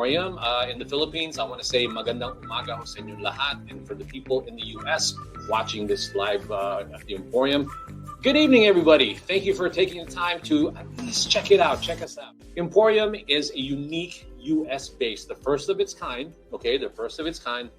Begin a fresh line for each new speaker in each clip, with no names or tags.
EmPHorium. In the Philippines, I want to say magandang umaga ho sa inyong lahat. And for the people in the US watching this live at the EmPHorium, good evening, everybody. Thank you for taking the time to at least check it out. Check us out. EmPHorium is a unique US-based, the first of its kind. Okay, the first of its kind.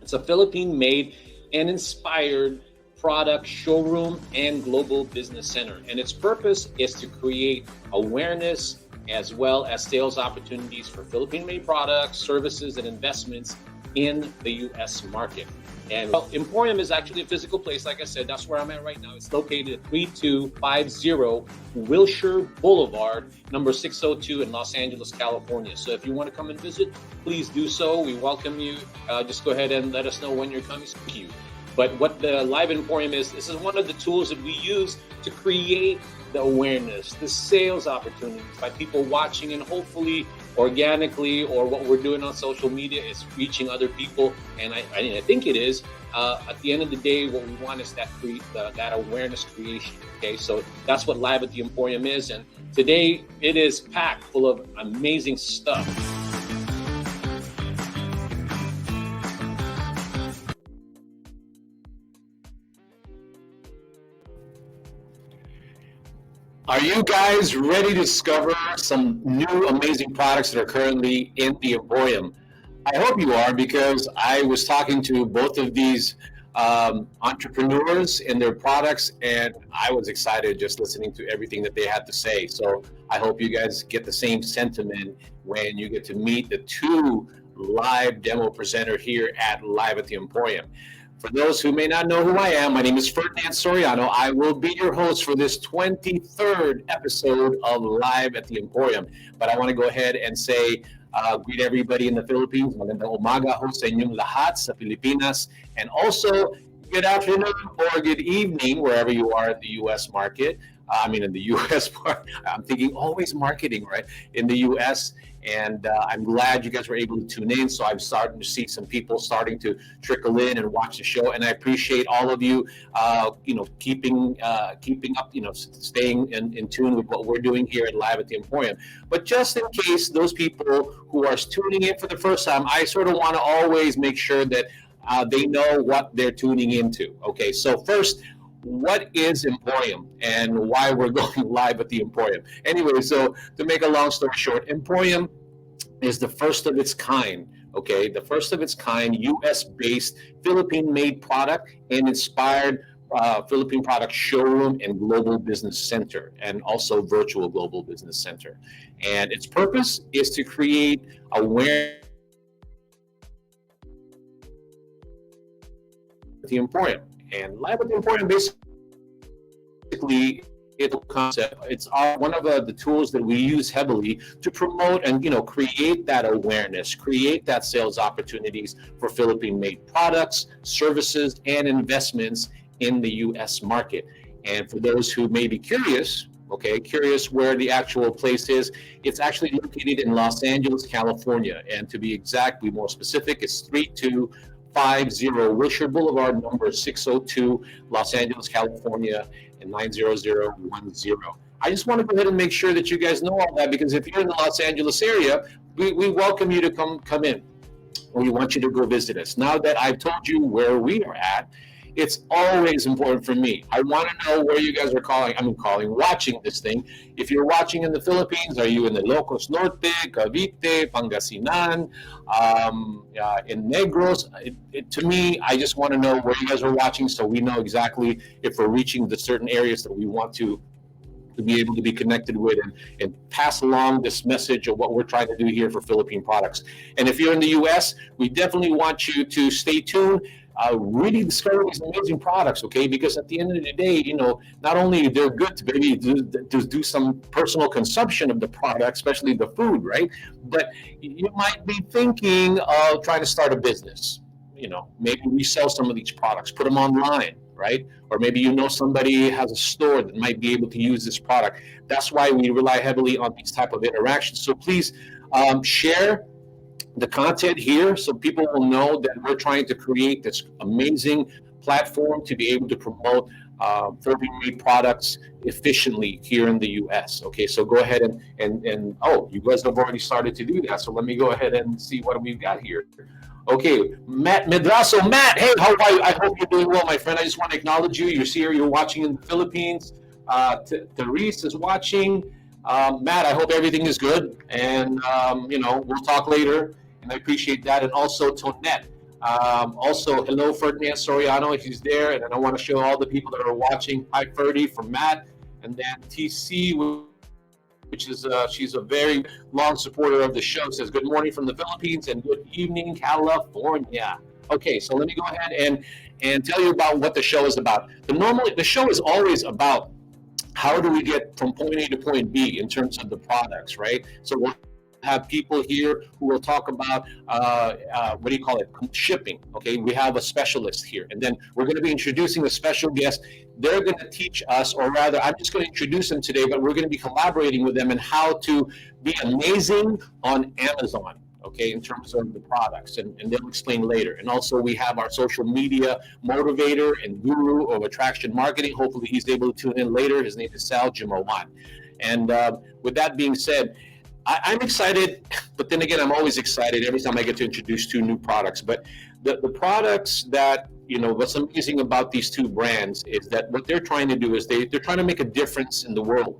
It's a Philippine-made and inspired product showroom and global business center. And its purpose is to create awareness as well as sales opportunities for Philippine-made products, services, and investments in the U.S. market. And EmPHorium is actually a physical place. Like I said, that's where I'm at right now. It's located at 3250 Wilshire Boulevard, number 602 in Los Angeles, California. So if you want to come and visit, please do so. We welcome you. Just go ahead and let us know when you're coming. Thank you. But what the Live EmPHorium is, this is one of the tools that we use to create the awareness, the sales opportunities by people watching, and hopefully organically, or what we're doing on social media is reaching other people. And I think it is. At the end of the day, what we want is that awareness creation. Okay, so that's what Live at the EmPHorium is. And today it is packed full of amazing stuff. Are you guys ready to discover some new amazing products that are currently in the EmPHorium? I hope you are, because I was talking to both of these entrepreneurs and their products, and I was excited just listening to everything that they had to say. So I hope you guys get the same sentiment when you get to meet the two live demo presenter here at Live at the EmPHorium. For those who may not know who I am, my name is Ferdinand Soriano. I will be your host for this 23rd episode of Live at the EmPHorium. But I want to go ahead and say, greet everybody in the Philippines. Magandang umaga ho sa inyong lahat sa Pilipinas. And also, good afternoon or good evening, wherever you are in the U.S. market. In the U.S. part, I'm thinking always marketing, right? In the U.S. And I'm glad you guys were able to tune in. So I'm starting to see some people starting to trickle in and watch the show. And I appreciate all of you, keeping up, staying in tune with what we're doing here at Live at the EmPHorium. But just in case those people who are tuning in for the first time, I sort of want to always make sure that they know what they're tuning into. Okay, so first, what is EmPHorium and why we're going live at the EmPHorium? Anyway, so to make a long story short, EmPHorium is the first of its kind, okay? The first of its kind, US-based, Philippine-made product and inspired Philippine product showroom and global business center, and also virtual global business center. And its purpose is to create awareness at the EmPHorium. And Live at the EmPHorium, basically, it's a concept. It's one of the tools that we use heavily to promote and create that awareness, create that sales opportunities for Philippine-made products, services, and investments in the U.S. market. And for those who may be curious where the actual place is, it's actually located in Los Angeles, California. And to be exact, be more specific, it's 3250 Wilshire Boulevard, number 602, Los Angeles, California, and 90010. I just want to go ahead and make sure that you guys know all that, because if you're in the Los Angeles area, we welcome you to come in. We want you to go visit us. Now that I've told you where we are at, it's always important for me. I want to know where you guys are watching this thing. If you're watching in the Philippines, are you in the Ilocos Norte, Cavite, Pangasinan, in Negros? To me, I just want to know where you guys are watching, so we know exactly if we're reaching the certain areas that we want to be able to be connected with and pass along this message of what we're trying to do here for Philippine products. And if you're in the U.S., we definitely want you to stay tuned. Really discover these amazing products, okay? Because at the end of the day, not only they're good to maybe do some personal consumption of the product, especially the food, right? But you might be thinking of trying to start a business. Maybe we sell some of these products, put them online, right? Or maybe somebody has a store that might be able to use this product. That's why we rely heavily on these type of interactions. So please share the content here so people will know that we're trying to create this amazing platform to be able to promote Philippine made products efficiently here in the US. Okay, so go ahead and oh, you guys have already started to do that. So let me go ahead and see what we've got here. Okay, Matt Medraso. Matt, hey, how are you? I hope you're doing well, my friend. I just want to acknowledge you. You're here, you're watching in the Philippines. Therese is watching. Matt, I hope everything is good. And, we'll talk later. And I appreciate that. And also, Tonette. Also, hello, Ferdinand Soriano, if he's there. And then I want to show all the people that are watching. Hi, Ferdy, from Matt. And then TC, which is she's a very long supporter of the show, says good morning from the Philippines and good evening, California. Okay, so let me go ahead and tell you about what the show is about. The show is always about how do we get from point A to point B in terms of the products, right? So we'll have people here who will talk about what do you call it, shipping. Okay, we have a specialist here, and then we're going to be introducing a special guest. They're going to teach us, or rather, I'm just going to introduce them today, but we're going to be collaborating with them in how to be amazing on Amazon. Okay, in terms of the products, and they'll explain later. And also, we have our social media motivator and guru of attraction marketing. Hopefully, he's able to tune in later. His name is Sal Jimawan. And with that being said, I'm excited, but then again, I'm always excited every time I get to introduce two new products. But the products that, what's amazing about these two brands is that what they're trying to do is they're trying to make a difference in the world.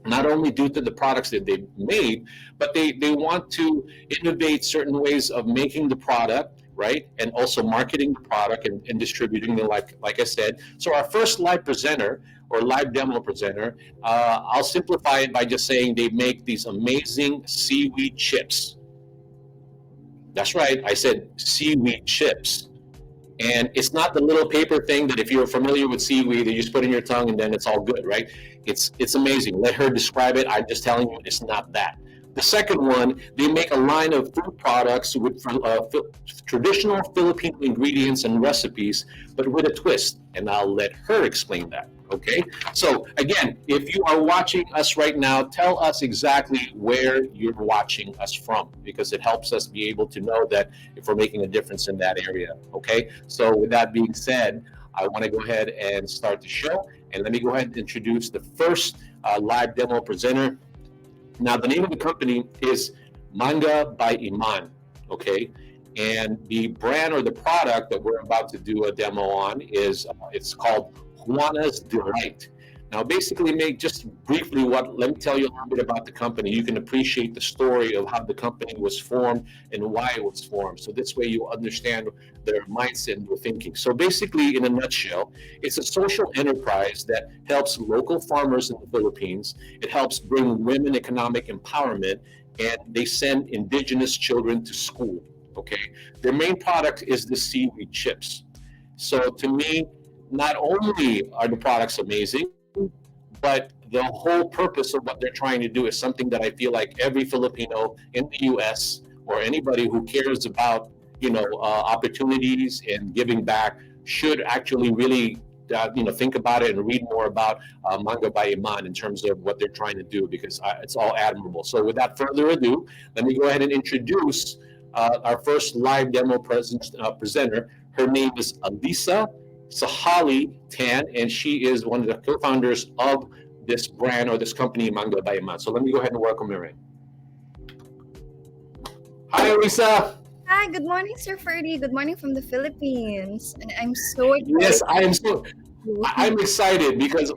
Not only due to the products that they've made, but they want to innovate certain ways of making the product, right? And also marketing the product and distributing it, like I said. So our first live presenter or live demo presenter, I'll simplify it by just saying they make these amazing seaweed chips. That's right, I said seaweed chips. And it's not the little paper thing that if you're familiar with seaweed, you just put in your tongue and then it's all good, right? It's amazing. Let her describe it. I'm just telling you, it's not that. The second one, they make a line of food products with traditional Filipino ingredients and recipes, but with a twist. And I'll let her explain that. Okay, so again, if you are watching us right now, tell us exactly where you're watching us from, because it helps us be able to know that if we're making a difference in that area. Okay, so with that being said, I want to go ahead and start the show, and let me go ahead and introduce the first live demo presenter. Now, the name of the company is Manga by Iman. Okay, and the brand or the product that we're about to do a demo on is it's called Juana's Delight. Now, basically, just briefly, let me tell you a little bit about the company. You can appreciate the story of how the company was formed and why it was formed. So this way you understand their mindset and their thinking. So basically, in a nutshell, it's a social enterprise that helps local farmers in the Philippines. It helps bring women economic empowerment, and they send indigenous children to school. Okay, their main product is the seaweed chips. So to me, not only are the products amazing, but the whole purpose of what they're trying to do is something that I feel like every Filipino in the U.S. or anybody who cares about, opportunities and giving back should actually really, think about it and read more about Manga by Iman in terms of what they're trying to do, because it's all admirable. So without further ado, let me go ahead and introduce our first live demo presenter. Her name is Alisa Sahali Tan, and she is one of the co-founders of this brand or this company, Manga by Iman. So let me go ahead and welcome her in. Hi, Alisa.
Hi, good morning, Sir Ferdy. Good morning from the Philippines. And I'm so excited.
Yes, I'm excited because,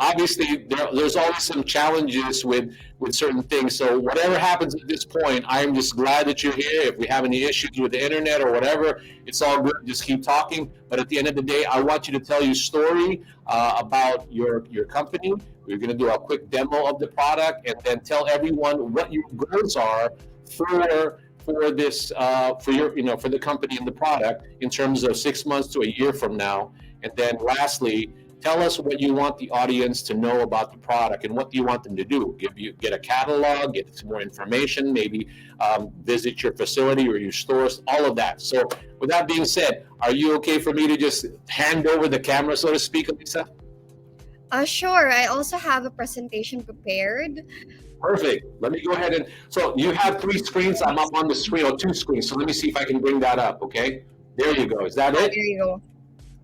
obviously there's always some challenges with certain things. So whatever happens at this point, I'm just glad that you're here. If we have any issues with the internet or whatever, it's all good. Just keep talking. But at the end of the day, I want you to tell your story about your company. We're going to do a quick demo of the product, and then tell everyone what your goals are for this for the company and the product in terms of 6 months to a year from now. And then lastly, tell us what you want the audience to know about the product and what do you want them to do. Get a catalog, get some more information, maybe visit your facility or your stores, all of that. So with that being said, are you okay for me to just hand over the camera, so to speak, Alisa?
Sure. I also have a presentation prepared.
Perfect. Let me go ahead so you have 3 screens. I'm up on the screen, or 2 screens. So let me see if I can bring that up, okay? There you go. Is that it?
There you go.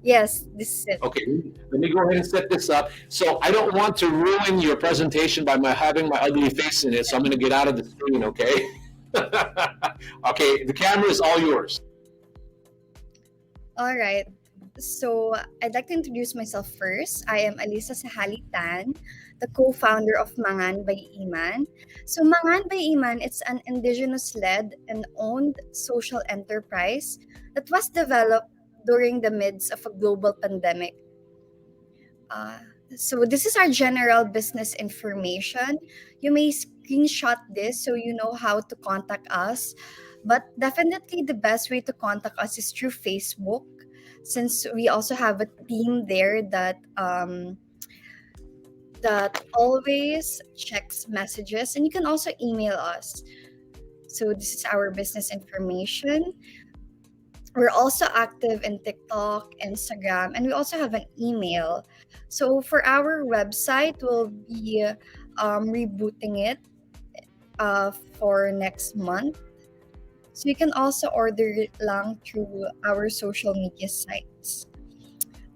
Yes, this is it.
Okay, let me go ahead and set this up. So I don't want to ruin your presentation by my having my ugly face in it. So I'm going to get out of the screen. Okay. Okay, the camera is all yours.
All right. So I'd like to introduce myself first. I am Alisa Sahali Tan, the co-founder of Mangan by Iman. So Mangan by Iman, it's an indigenous-led and owned social enterprise that was developed during the midst of a global pandemic. Uh, so this is our general business information. You may screenshot this so you know how to contact us. But definitely the best way to contact us is through Facebook, since we also have a team there that always checks messages, and you can also email us. So this is our business information. We're also active in TikTok, Instagram, and we also have an email. So for our website, we'll be rebooting it for next month. So you can also order it lang through our social media sites.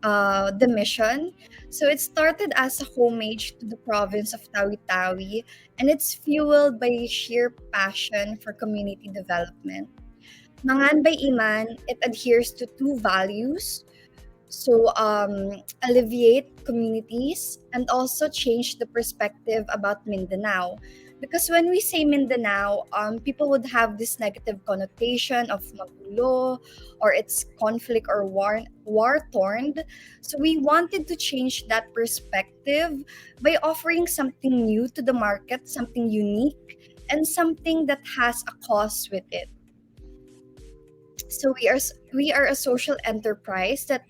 The mission. So it started as a homage to the province of Tawi-Tawi, and it's fueled by sheer passion for community development. Mangan by Iman, it adheres to two values. So, alleviate communities and also change the perspective about Mindanao. Because when we say Mindanao, people would have this negative connotation of magulo or it's conflict or war torn. So we wanted to change that perspective by offering something new to the market, something unique, and something that has a cause with it. So we are a social enterprise that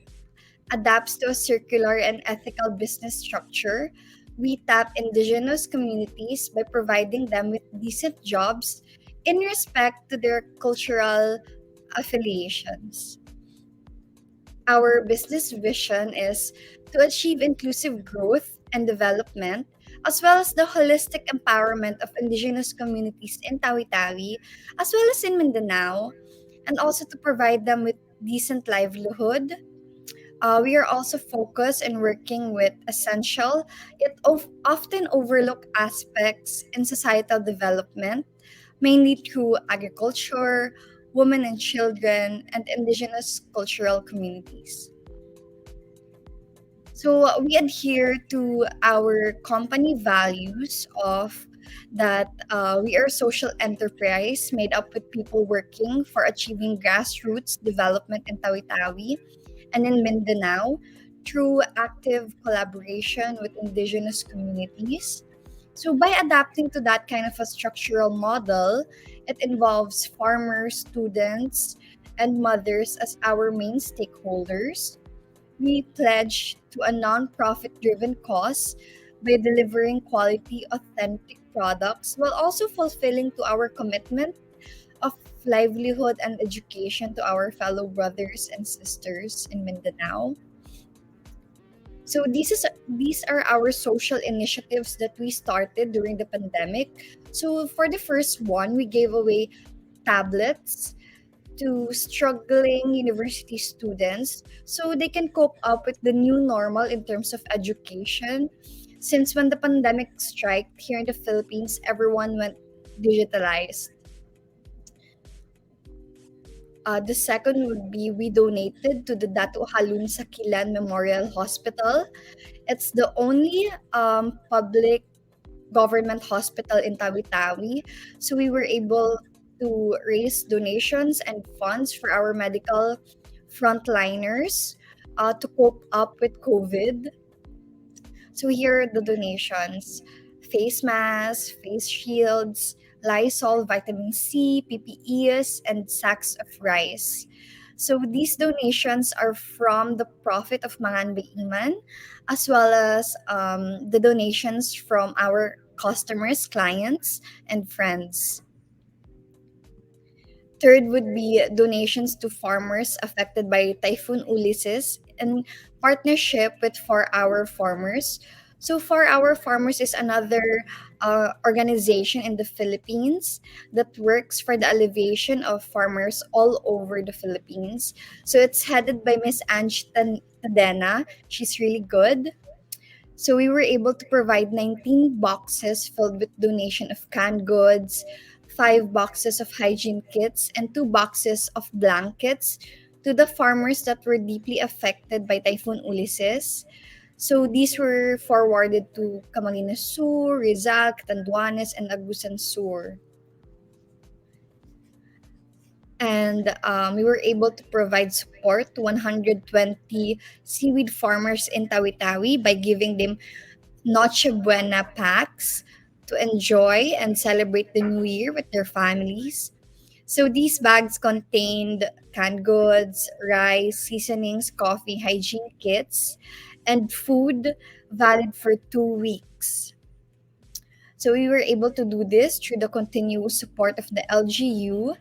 adapts to a circular and ethical business structure. We tap indigenous communities by providing them with decent jobs in respect to their cultural affiliations. Our business vision is to achieve inclusive growth and development, as well as the holistic empowerment of indigenous communities in Tawi-Tawi, as well as in Mindanao, and also to provide them with decent livelihood. We are also focused in working with essential yet often overlooked aspects in societal development, mainly through agriculture, women and children, and indigenous cultural communities. So we adhere to our company values of that we are a social enterprise made up with people working for achieving grassroots development in Tawi-Tawi and in Mindanao through active collaboration with indigenous communities. So, by adapting to that kind of a structural model, it involves farmers, students, and mothers as our main stakeholders. We pledge to a non-profit driven cause by delivering quality, authentic products while also fulfilling to our commitment of livelihood and education to our fellow brothers and sisters in Mindanao. So these are our social initiatives that we started during the pandemic. So for the first one, we gave away tablets to struggling university students so they can cope up with the new normal in terms of education. Since when the pandemic struck here in the Philippines, everyone went digitalized. The second would be we donated to the Datu Halun Sakilan Memorial Hospital. It's the only public government hospital in Tawi-Tawi. So we were able to raise donations and funds for our medical frontliners to cope up with COVID. So here are the donations: face masks, face shields, Lysol, vitamin C, PPEs, and sacks of rice. So these donations are from the profit of Mangan Iman, as well as the donations from our customers, clients, and friends. Third would be donations to farmers affected by Typhoon Ulysses in partnership with For Our Farmers. So For Our Farmers is another organization in the Philippines that works for the elevation of farmers all over the Philippines. So it's headed by Miss Ange Tadena. She's really good. So we were able to provide 19 boxes filled with donation of canned goods, 5 boxes of hygiene kits, and 2 boxes of blankets to the farmers that were deeply affected by Typhoon Ulysses. So these were forwarded to Camarines Sur, Rizal, Catanduanes, and Agusan Sur. And we were able to provide support to 120 seaweed farmers in Tawi-Tawi by giving them Noche Buena packs to enjoy and celebrate the new year with their families. So these bags contained canned goods, rice, seasonings, coffee, hygiene kits, and food valid for 2 weeks. So we were able to do this through the continuous support of the LGU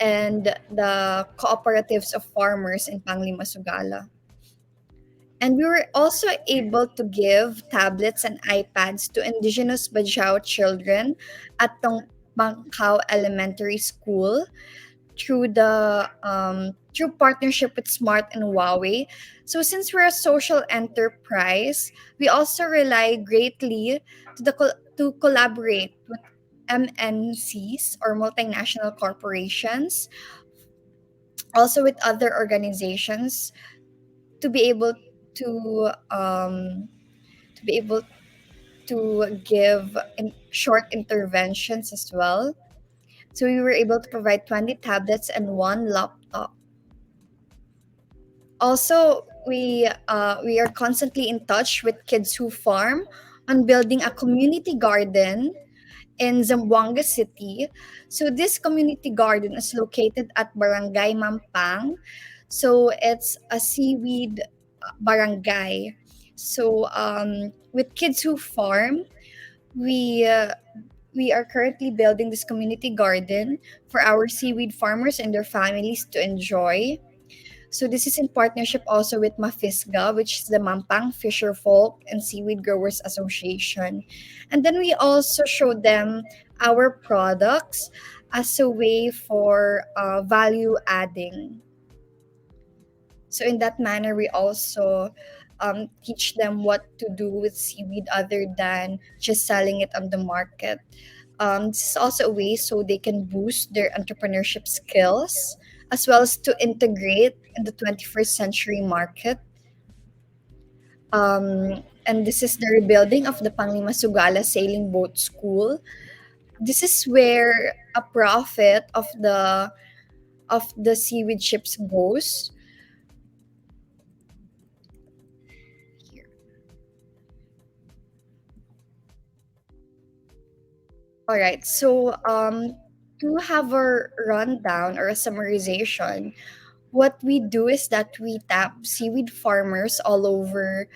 and the cooperatives of farmers in Panglimasugala. And we were also able to give tablets and iPads to indigenous Bajau children at Tongpangkao Elementary School through partnership with Smart and Huawei. So since we're a social enterprise, we also rely greatly to collaborate with MNCs or multinational corporations, also with other organizations to be able to be able to give short interventions as well. So we were able to provide 20 tablets and 1 laptop. Also, we are constantly in touch with Kids Who Farm on building a community garden in Zamboanga City. So this community garden is located at Barangay Mampang. So it's a seaweed barangay. So with Kids Who Farm, we uh, we are currently building this community garden for our seaweed farmers and their families to enjoy. So this is in partnership also with Mafisga, which is the Mampang Fisher Folk and Seaweed Growers Association. And then we also show them our products as a way for value adding. So in that manner, we also teach them what to do with seaweed other than just selling it on the market. This is also a way so they can boost their entrepreneurship skills as well as to integrate in the 21st century market. And this is the rebuilding of the Panglimasugala Sailing Boat School. This is where a profit of the seaweed ships goes. Here. All right. So to have a rundown or a summarization, what we do is that we tap seaweed farmers all over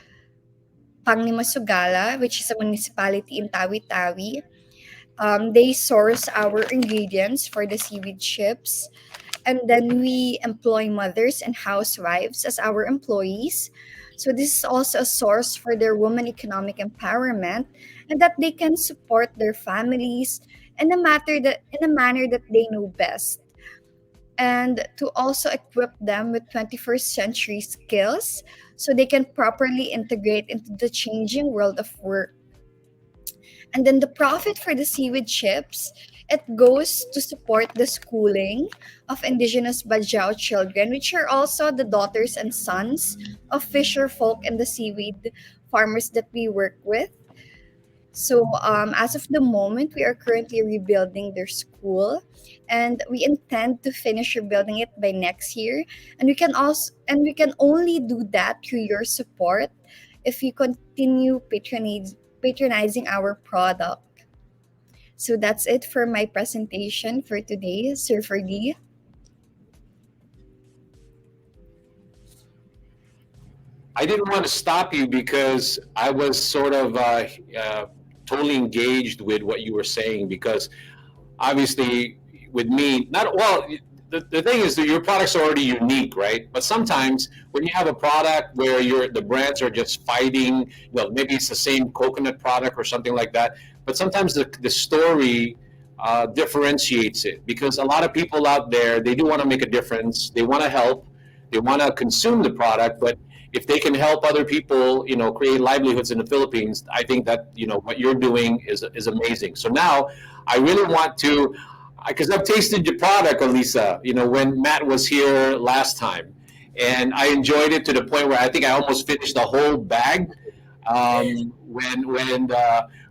Panglimasugala, which is a municipality in Tawi-Tawi. They source our ingredients for the seaweed chips, and then we employ mothers and housewives as our employees. So this is also a source for their women economic empowerment, and that they can support their families in a manner that they know best, and to also equip them with 21st century skills so they can properly integrate into the changing world of work. And then the profit for the seaweed chips, it goes to support the schooling of indigenous Bajau children, which are also the daughters and sons of fisher folk and the seaweed farmers that we work with. So, as of the moment, we are currently rebuilding their school, and we intend to finish rebuilding it by next year. And we can only do that through your support if you continue patronizing our product. So that's it for my presentation for today, Sir Ferdy.
I didn't want to stop you because I was sort of totally engaged with what you were saying, because obviously with me, not well, the thing is that your products are already unique, right? But sometimes when you have a product where the brands are just fighting, maybe it's the same coconut product or something like that, but sometimes the story differentiates it, because a lot of people out there, they do want to make a difference, they want to help, they want to consume the product, but if they can help other people, create livelihoods in the Philippines, I think that what you're doing is amazing. So now I really want to, because I've tasted your product, Elisa, when Matt was here last time, and I enjoyed it to the point where I think I almost finished the whole bag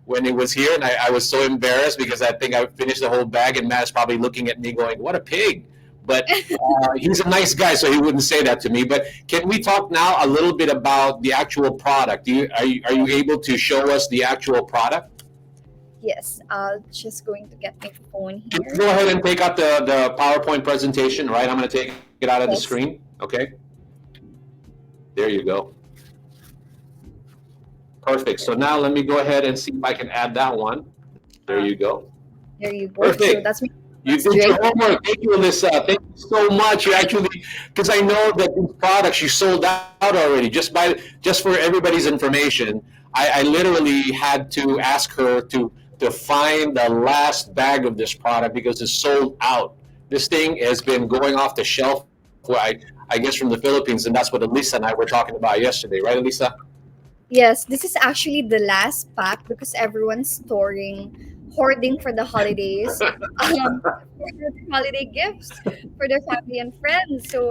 when it was here, and I was so embarrassed because I think I finished the whole bag, and Matt's probably looking at me going, "What a pig!" But he's a nice guy, so he wouldn't say that to me. But can we talk now a little bit about the actual product? Are you able to show us the actual product?
Yes, I'll just going to get my phone
Can you
here.
go ahead and take out the PowerPoint presentation, right? I'm going to take it out of the
Yes.
screen. Okay. There you go. Perfect. So now let me go ahead and see if I can add that one. There you go.
There you go. So
Perfect.
that's me.
You did your homework. Thank you, Alyssa. Thank you so much. You actually, because I know that these products you sold out already. Just for everybody's information, I literally had to ask her to find the last bag of this product because it's sold out. This thing has been going off the shelf for I guess from the Philippines, and that's what Alyssa and I were talking about yesterday, right, Alyssa?
Yes, this is actually the last pack because everyone's hoarding for the holidays, for the holiday gifts for their family and friends. So,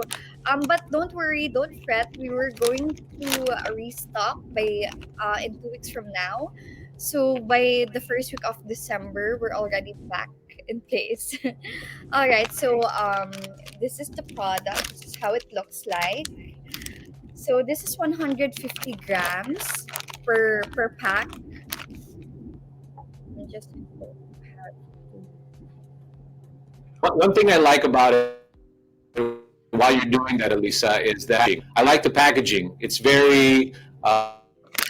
but don't worry, don't fret. We were going to restock by in 2 weeks from now. So by the first week of December, we're already back in place. All right. So this is the product. This is how it looks like. So this is 150 grams per pack. And just
One thing I like about it while you're doing that, Elisa, is that I like the packaging. It's very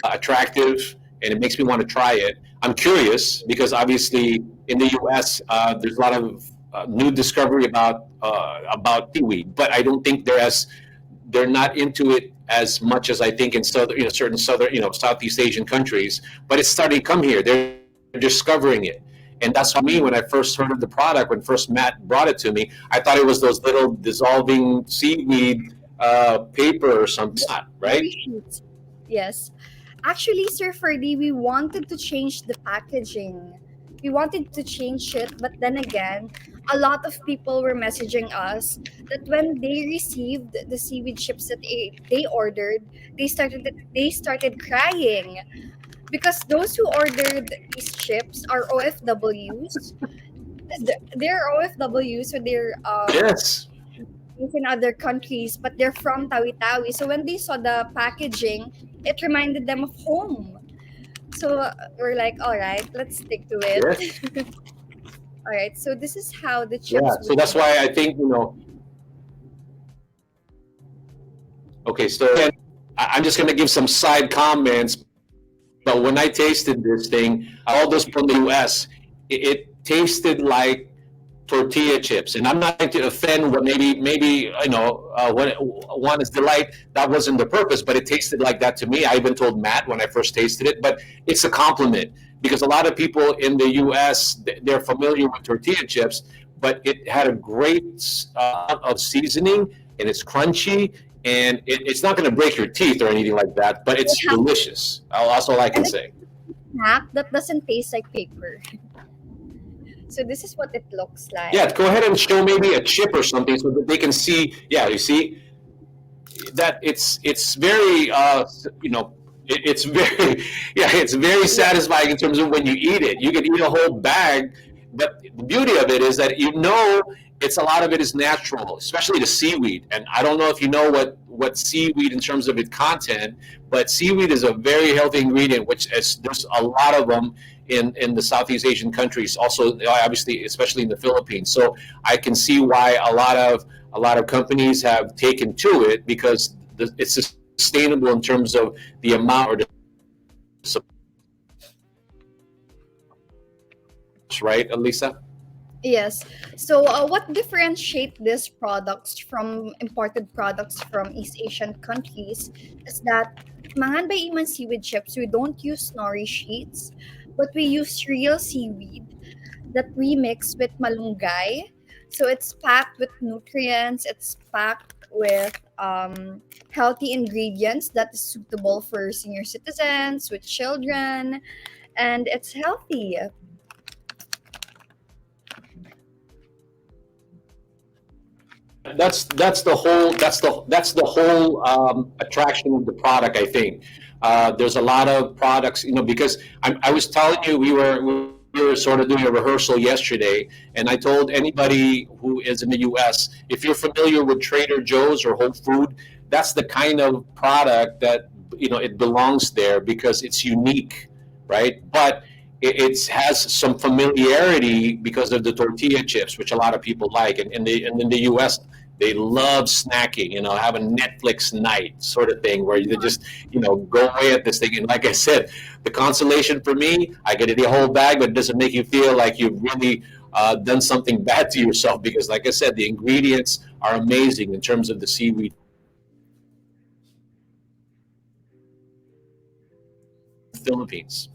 attractive, and it makes me want to try it. I'm curious because obviously in the U.S. There's a lot of new discovery about seaweed, but I don't think they're not into it as much as I think in certain southern, Southeast Asian countries. But it's starting to come here. They're discovering it. And that's what me, when I first heard of the product, when first Matt brought it to me, I thought it was those little dissolving seaweed paper or something, right?
Yes. Actually, Sir Ferdy, we wanted to change the packaging. We wanted to change it, but then again, a lot of people were messaging us that when they received the seaweed chips that they ordered, they started crying because those who ordered these chips are OFWs. They're OFWs, so they're
Yes.
in other countries, but they're from Tawi-Tawi. So when they saw the packaging, it reminded them of home. So we're like, all right, let's stick to it.
Yes.
All right. So this is how the chips.
Yeah. So that's why I think Okay. So I'm just going to give some side comments. But when I tasted this thing, all those from the U.S., it tasted like tortilla chips. And I'm not trying to offend what maybe what one is delight. That wasn't the purpose, but it tasted like that to me. I even told Matt when I first tasted it, but it's a compliment because a lot of people in the U.S. they're familiar with tortilla chips, but it had a great amount of seasoning and it's crunchy. And it's not going to break your teeth or anything like that, but it's delicious. That's all I can say.
Snack that doesn't taste like paper. So this is what it looks like.
Yeah, go ahead and show maybe a chip or something so that they can see. Yeah, you see that it's very it's very it's very satisfying in terms of when you eat it. You can eat a whole bag, but the beauty of it is that it's a lot of it is natural, especially the seaweed. And I don't know if you know what seaweed in terms of its content, but seaweed is a very healthy ingredient, there's a lot of them in the Southeast Asian countries, also obviously, especially in the Philippines. So I can see why a lot of companies have taken to it because it's sustainable in terms of the amount or the right, Elisa?
Yes. So, what differentiate these products from imported products from East Asian countries is that Mangan by Iman seaweed chips, we don't use nori sheets. but we use real seaweed that we mix with malunggay. So it's packed with nutrients, it's packed with healthy ingredients that is suitable for senior citizens, with children, and it's healthy.
That's the whole attraction of the product. I think there's a lot of products, because I was telling you we were sort of doing a rehearsal yesterday, and I told anybody who is in the U.S. if you're familiar with Trader Joe's or Whole Food, that's the kind of product that it belongs there because it's unique, right? But it has some familiarity because of the tortilla chips, which a lot of people like, and in the U.S. they love snacking, have a Netflix night sort of thing where you just, go away at this thing. And like I said, the consolation for me, I get the whole bag, but it doesn't make you feel like you've really done something bad to yourself because, like I said, the ingredients are amazing in terms of the seaweed Philippines.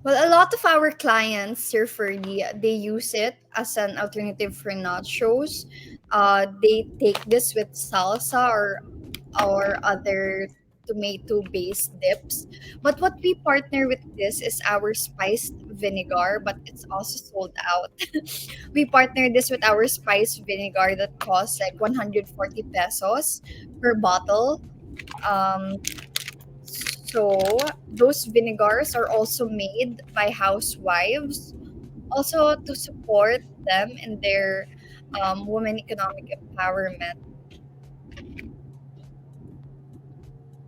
Well, a lot of our clients here for they use it as an alternative for nachos. They take this with salsa or other tomato based dips. But what we partner with this is our spiced vinegar, but it's also sold out. We partner this with our spiced vinegar that costs like 140 pesos per bottle. Um, so those vinegars are also made by housewives, also to support them in their women economic empowerment.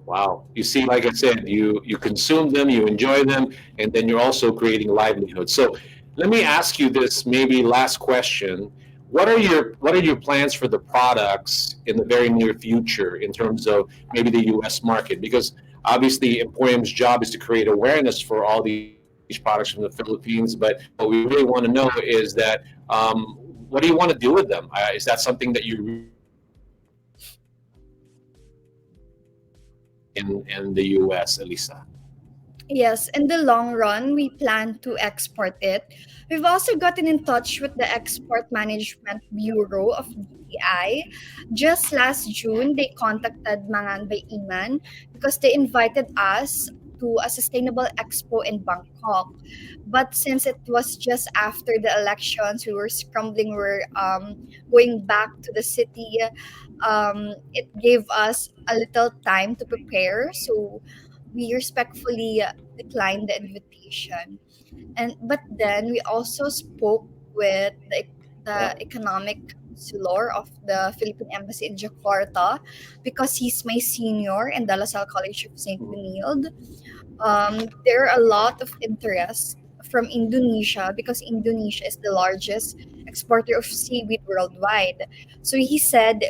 Wow. You see, like I said, you consume them, you enjoy them, and then you're also creating livelihood. So let me ask you this maybe last question. What are your plans for the products in the very near future in terms of maybe the US market? Because obviously Emporium's job is to create awareness for all these products from the Philippines, but what we really want to know is that what do you want to do with them? Is that something that you really in the US, Elisa?
Yes, in the long run, we plan to export it. We've also gotten in touch with the Export Management Bureau of DTI. Just last June, they contacted Mangan by Iman because they invited us to a sustainable expo in Bangkok. But since it was just after the elections, we were scrambling, we were going back to the city. It gave us a little time to prepare. So we respectfully declined the invitation. And but then we also spoke with
Yeah.
the economic counselor of the Philippine Embassy in Jakarta because he's my senior in the La Salle College of St.
Mhm.
Benilde. There are a lot of interest from Indonesia because Indonesia is the largest exporter of seaweed worldwide. So he said,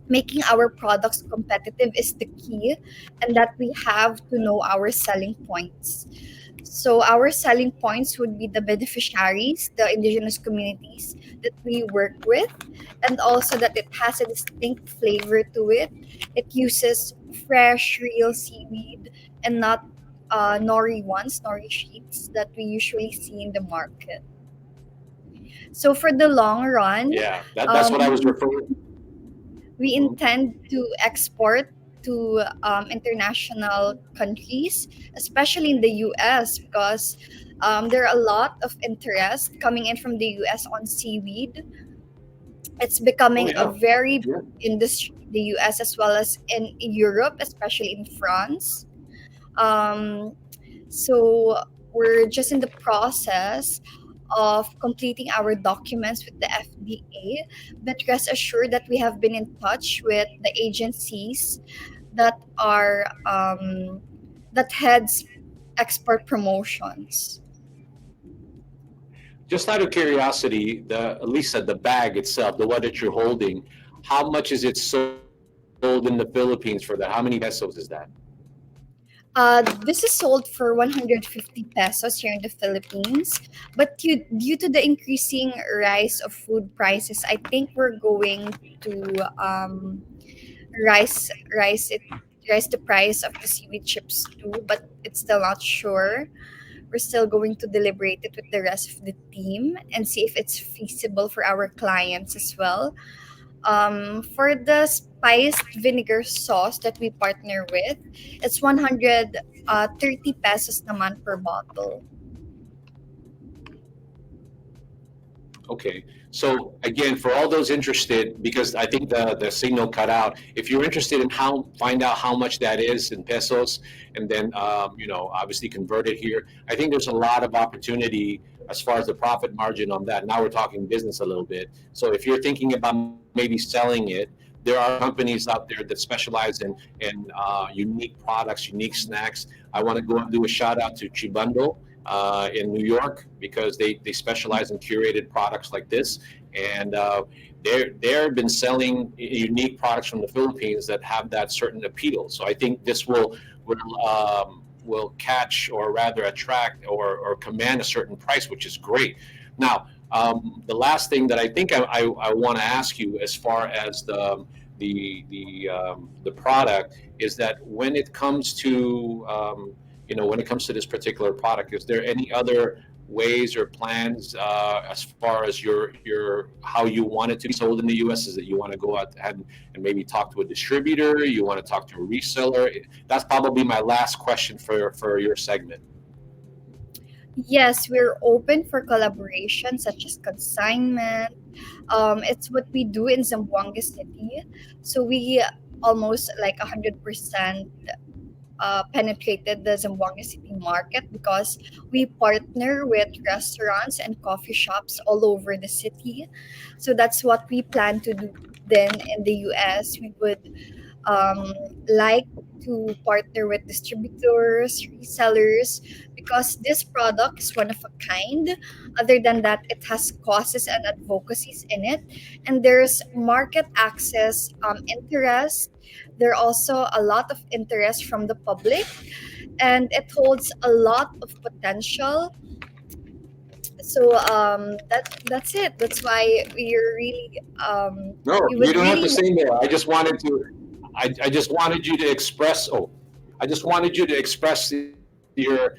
making our products competitive is the key, and that we have to know our selling points. So our selling points would be the beneficiaries, the indigenous communities that we work with, and also that it has a distinct flavor to it. It uses fresh, real seaweed and not nori ones, nori sheets that we usually see in the market. So for the long run,
Yeah, that's what I was
um,
referring.
we
Mhm.
intend to export to international countries, especially in the US, because there are a lot of interest coming in from the US on seaweed. It's
Oh
becoming a
yeah,
very
yeah.
big industry in the US as well as in Europe, especially in France. Um, so we're just in the process of completing our documents with the FDA, but rest assured that we have been in touch with the agencies that are that heads export promotions.
Just out of curiosity, Lisa, the bag itself, the one that you're holding, how much is it sold in the Philippines for that? How many pesos is that?
This is sold for 150 pesos here in the Philippines, but due to the increasing rise of food prices, I think we're going to rise rise it rise the price of the seaweed chips too, but it's still not sure. We're still going to deliberate it with the rest of the team and see if it's feasible for our clients as well. For the spiced vinegar sauce that we partner with, it's 130 pesos naman per bottle.
Okay. So again, for all those interested, because I think the signal cut out, if you're interested in find out how much that is in pesos, and then obviously convert it here. I think there's a lot of opportunity as far as the profit margin on that. Now we're talking business a little bit. So if you're thinking about maybe selling it, there are companies out there that specialize in unique products, unique snacks. I want to go and do a shout out to Chibando in New York, because they specialize in curated products like this, and they've been selling unique products from the Philippines that have that certain appeal. So I think this will catch, or rather attract, or command a certain price, which is great. Now, the last thing that I think I want to ask you, as far as the product, is that when it comes to when it comes to this particular product, is there any other ways or plans as far as your how you want it to be sold in the U.S.? Is that you want to go out ahead and maybe talk to a distributor? You want to talk to a reseller? That's probably my last question for your segment.
Yes, we're open for collaboration such as consignment. It's what we do in Zamboanga City. So we almost like 100% penetrated the Zamboanga City market because we partner with restaurants and coffee shops all over the city. So that's what we plan to do then in the US. We would um, like to partner with distributors, resellers, because this product is one of a kind. Other than that, it has causes and advocacies in it, and there's market access interest. There are also a lot of interest from the public, and it holds a lot of potential. So that's it. That's why we're really
No,
we
you
would
don't have to
really
say more. I just wanted you to express. Oh, I just wanted you to express your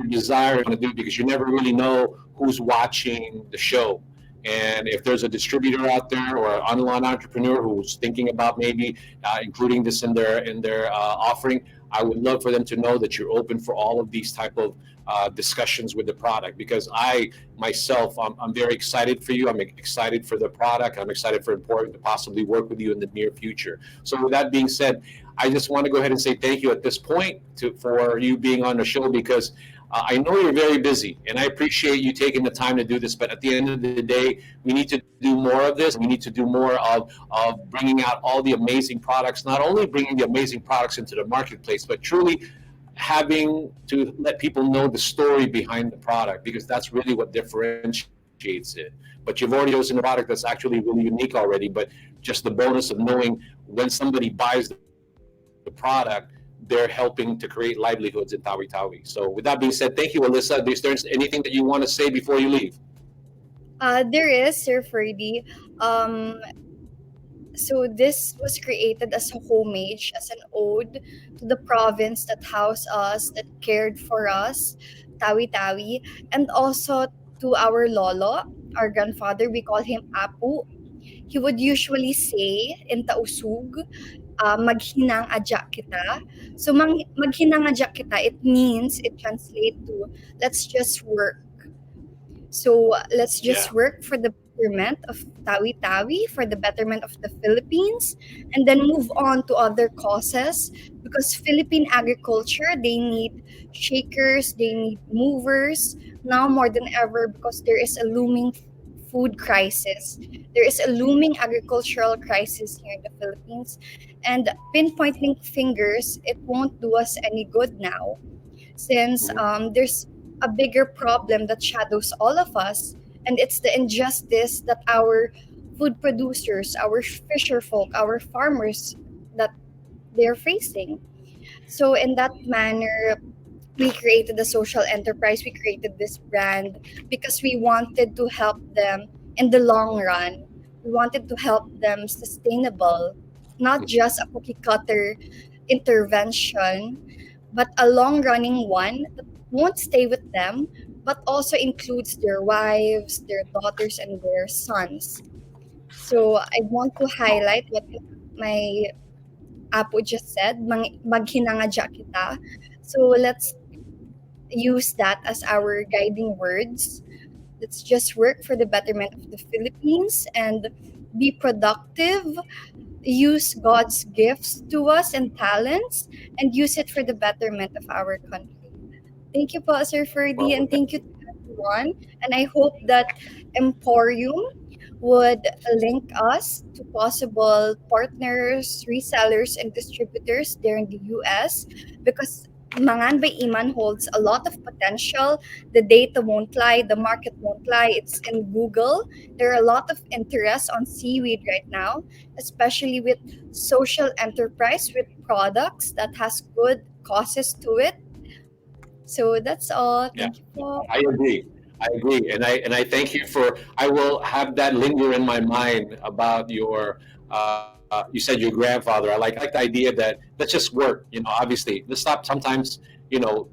desire to do it, because you never really know who's watching the show. And if there's a distributor out there or an online entrepreneur who's thinking about maybe including this in their offering, I would love for them to know that you're open for all of these type of discussions with the product. Because I myself, I'm very excited for you. I'm excited for the product. I'm excited for EmPHorium to possibly work with you in the near future. So with that being said, I just want to go ahead and say thank you at this point for you being on the show, because I know you're very busy, and I appreciate you taking the time to do this. But at the end of the day, we need to do more of this. We need to do more of bringing out all the amazing products, not only bringing the amazing products into the marketplace, but truly having to let people know the story behind the product, because that's really what differentiates it. But you've already chosen a product that's actually really unique already. But just the bonus of knowing when somebody buys the product, they're helping to create livelihoods in Tawi Tawi. So with that being said, thank you, Alyssa. Is there anything that you want to say before you leave?
there is Sir Ferdy. Um, so this was created as a homage, as an ode to the province that housed us, that cared for us, Tawi Tawi, and also to our lolo, our grandfather. We call him Apu. He would usually say in Tausug, maghinang adya kita. So maghinang adya kita, it translates to let's just work. So let's
Yeah.
just work for the betterment of Tawi Tawi, for the betterment of the Philippines, and then move on to other causes, because Philippine agriculture, they need shakers, they need movers now more than ever, because there is a looming food crisis. There is a looming agricultural crisis here in the Philippines, and pinpointing fingers, it won't do us any good now, since
Mhm.
there's a bigger problem that shadows all of us, and it's the injustice that our food producers, our fisher folk, our farmers, that they're facing. So in that manner, we created a social enterprise. We created this brand because we wanted to help them in the long run. We wanted to help them sustainable, not just a cookie cutter intervention, but a long running one won't stay with them, but also includes their wives, their daughters, and their sons. So I want to highlight what my apo just said, maghinangadya kita. So let's use that as our guiding words. Let's just work for the betterment of the Philippines and be productive, use God's gifts to us and talents, and use it for the betterment of our country. Thank you po, Sir Ferdy,
Well,
and thank you to everyone. And I hope that Emporium would link us to possible partners, resellers, and distributors there in the US because Mangan by Iman holds a lot of potential. The data won't lie, the market won't lie. It's in Google. There are a lot of interest on seaweed right now, especially with social enterprise with products that has good causes to it. So that's all.
yeah,
Thank you po.
I agree. I agree, and I thank you for. I will have that linger in my mind about your. You said your grandfather. I like the idea that let's just work. Obviously, let's stop sometimes. You know,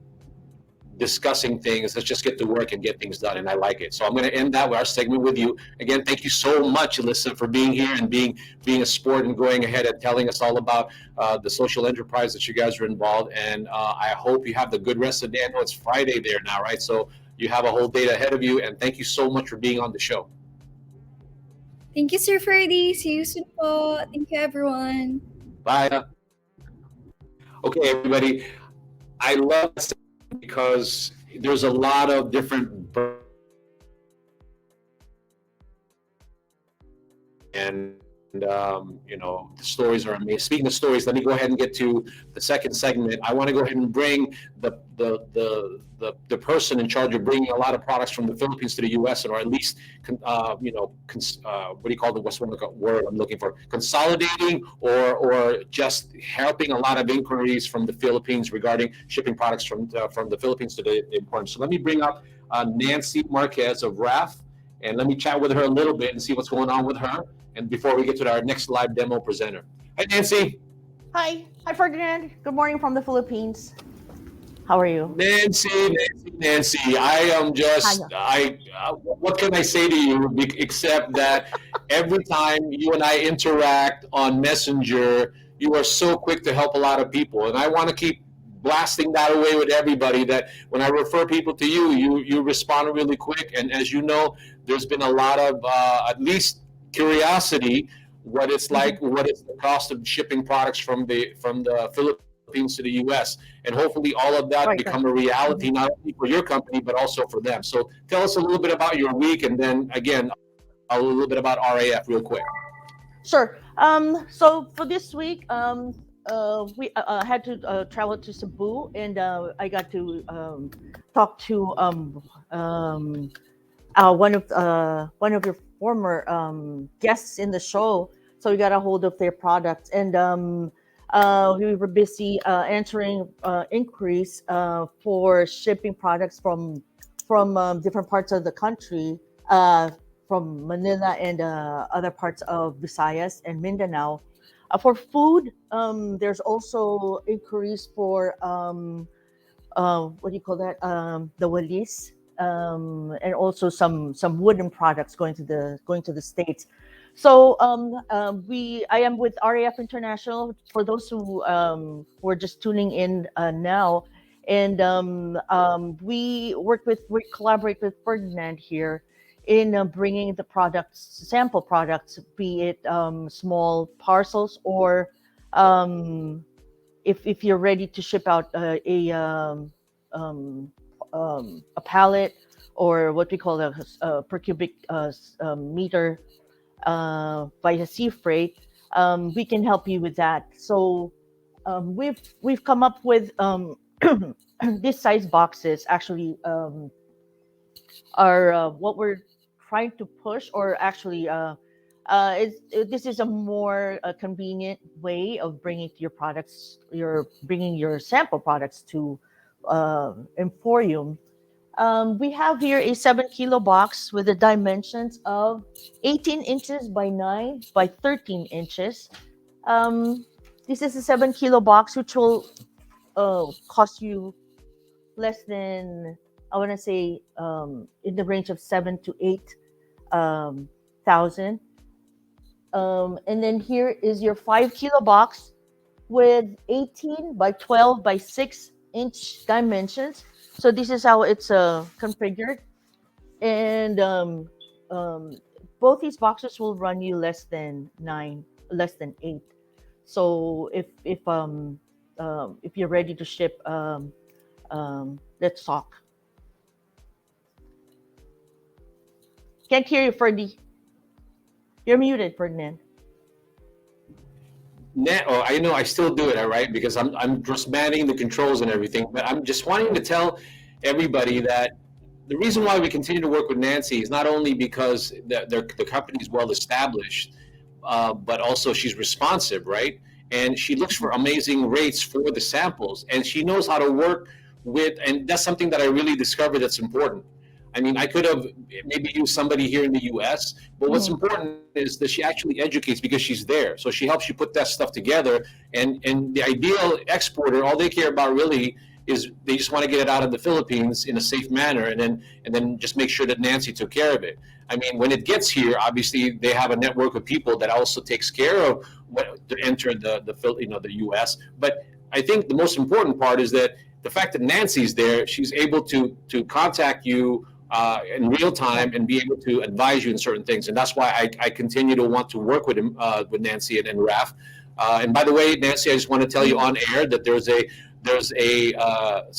discussing things. Let's just get to work and get things done. And I like it. So I'm going to end that with our segment with you. Again, thank you so much, Alyssa, for being here and being a sport and going ahead and telling us all about the social enterprise that you guys are involved. And I hope you have the good rest of the day. I know it's Friday there now, right? So you have a whole day ahead of you. And thank you so much for being on the show.
Thank you, Sir Ferdy. See you soon po. Thank you, everyone.
Bye. Okay, everybody. I love this because there's a lot of different and the stories are amazing. Speaking of stories, let me go ahead and get to the second segment. I want to go ahead and bring the person in charge of bringing a lot of products from the Philippines to the U.S. or at least what do you call the what's one word I'm looking for? Consolidating or just helping a lot of inquiries from the Philippines regarding shipping products from the Philippines to the Emporium. So let me bring up Nancy Marquez of RAF, and let me chat with her a little bit and see what's going on with her. And before we get to our next live demo presenter. Hi, Nancy.
Hi, Ferdinand. Good morning from the Philippines. How are you?
Nancy. I am just,
Hiya.
what can I say to you except that every time you and I interact on Messenger, you are so quick to help a lot of people. And I want to keep blasting that away with everybody that when I refer people to you, you respond really quick. And as you know, there's been a lot of, at least curiosity, what it's
Mhm.
like, what is the cost of shipping products from the Philippines to the U.S. And hopefully all of that
Right, right.
become a
Mhm.
reality not only for your company but also for them. So tell us a little bit about your week, and then again a little bit about RAF real quick.
Sure. So for this week, we had to travel to Cebu, and I got to talk to one of your former guests in the show. So we got a hold of their products, and we were busy answering inquiries for shipping products from different parts of the country, uh, from Manila and other parts of Visayas and Mindanao. For food, there's also inquiries for what do you call that? The walis, and also some wooden products going to the states. So I am with RAF International. For those who are just tuning in now, and we collaborate with Ferdinand here in bringing the products, sample products, be it small parcels or if you're ready to ship out um, a pallet or what we call a per cubic meter via sea freight, we can help you with that. So we've come up with this size boxes actually are what we're trying to push, or actually this is a more convenient way of bringing your products, your bringing your sample products to Emporium. We have here a 7 kilo box with the dimensions of 18 inches by 9 by 13 inches. Um, this is a 7 kilo box, which will cost you less than, I want to say, in the range of 7 to 8 thousand. And then here is your 5 kilo box with 18 by 12 by 6 inch dimensions. So this is how it's configured. And um, both these boxes will run you less than 9, less than 8. So if you're ready to ship, let's talk. Can't hear you, Ferdy. You're muted, Ferdinand.
Oh, I know I still do it, all right, because I'm just managing the controls and everything. But I'm just wanting to tell everybody that the reason why we continue to work with Nancy is not only because the company is well established, but also she's responsive, right? And she looks for amazing rates for the samples, and she knows how to work with, and that's something that I really discovered that's important. I mean, I could have maybe used somebody here in the U.S., but what's
Mhm.
important is that she actually educates because she's there. So she helps you put that stuff together. And the ideal exporter, all they care about really is they just want to get it out of the Philippines in a safe manner, and then just make sure that Nancy took care of it. I mean, when it gets here, obviously they have a network of people that also takes care of what to enter the U.S. But I think the most important part is that the fact that Nancy's there, she's able to contact you in real time and be able to advise you in certain things. And that's why I continue to want to work with him, with Nancy and Raf. And by the way, Nancy, I just want to tell you on air that there's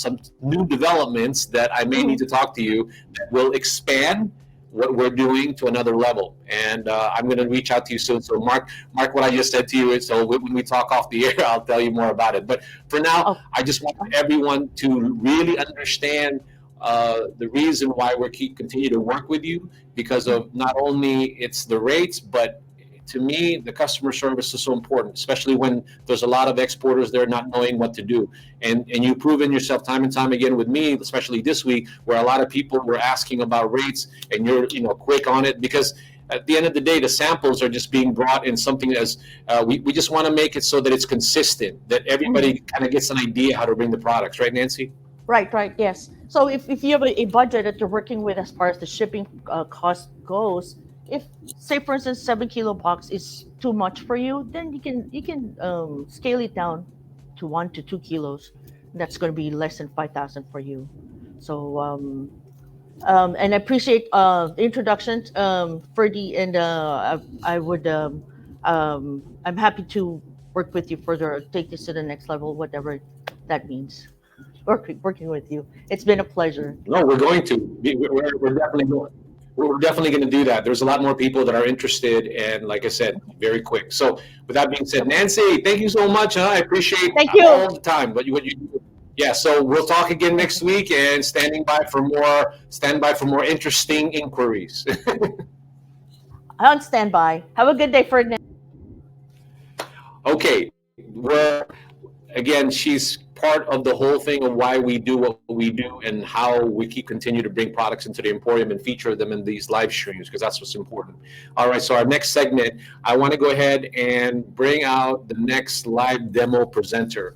some new developments that I may need
Mhm.
to talk to you that will expand what we're doing to another level. And I'm going to reach out to you soon. So mark what I just said to you. So when we talk off the air, I'll tell you more about it. But for now,
Oh,
I just want everyone to really understand the reason why we continue to work with you, because of not only it's the rates, but to me, the customer service is so important, especially when there's a lot of exporters there not knowing what to do. And you've proven yourself time and time again with me, especially this week, where a lot of people were asking about rates, and you're quick on it, because at the end of the day, the samples are just being brought in something as we just want to make it so that it's consistent, that
mhm.
everybody kind of gets an idea how to bring the products, right, Nancy?
Right, right, yes. So if you have a budget that you're working with as far as the shipping cost goes, if say for instance 7 kilo box is too much for you, then you can scale it down to 1 to 2 kilos. That's going to be less than 5,000 for you. So and I appreciate the introduction, Ferdy, and I would I'm happy to work with you further, take this to the next level, whatever that means. Working with you. It's been a pleasure.
No, we're going to. We're definitely going. We're definitely going to do that. There's a lot more people that are interested, and like I said, very quick. So, with that being said,
Okay.
Nancy, thank you so much. Huh? I appreciate
Thank you.
all the time. What you do. Yeah. So we'll talk again next week, and stand by for more interesting inquiries.
On standby. Have a good day, Ferdinand.
Okay. Again, she's part of the whole thing of why we do what we do and how we keep continue to bring products into the Emporium and feature them in these live streams, because that's what's important. All right, so our next segment, I want to go ahead and bring out the next live demo presenter.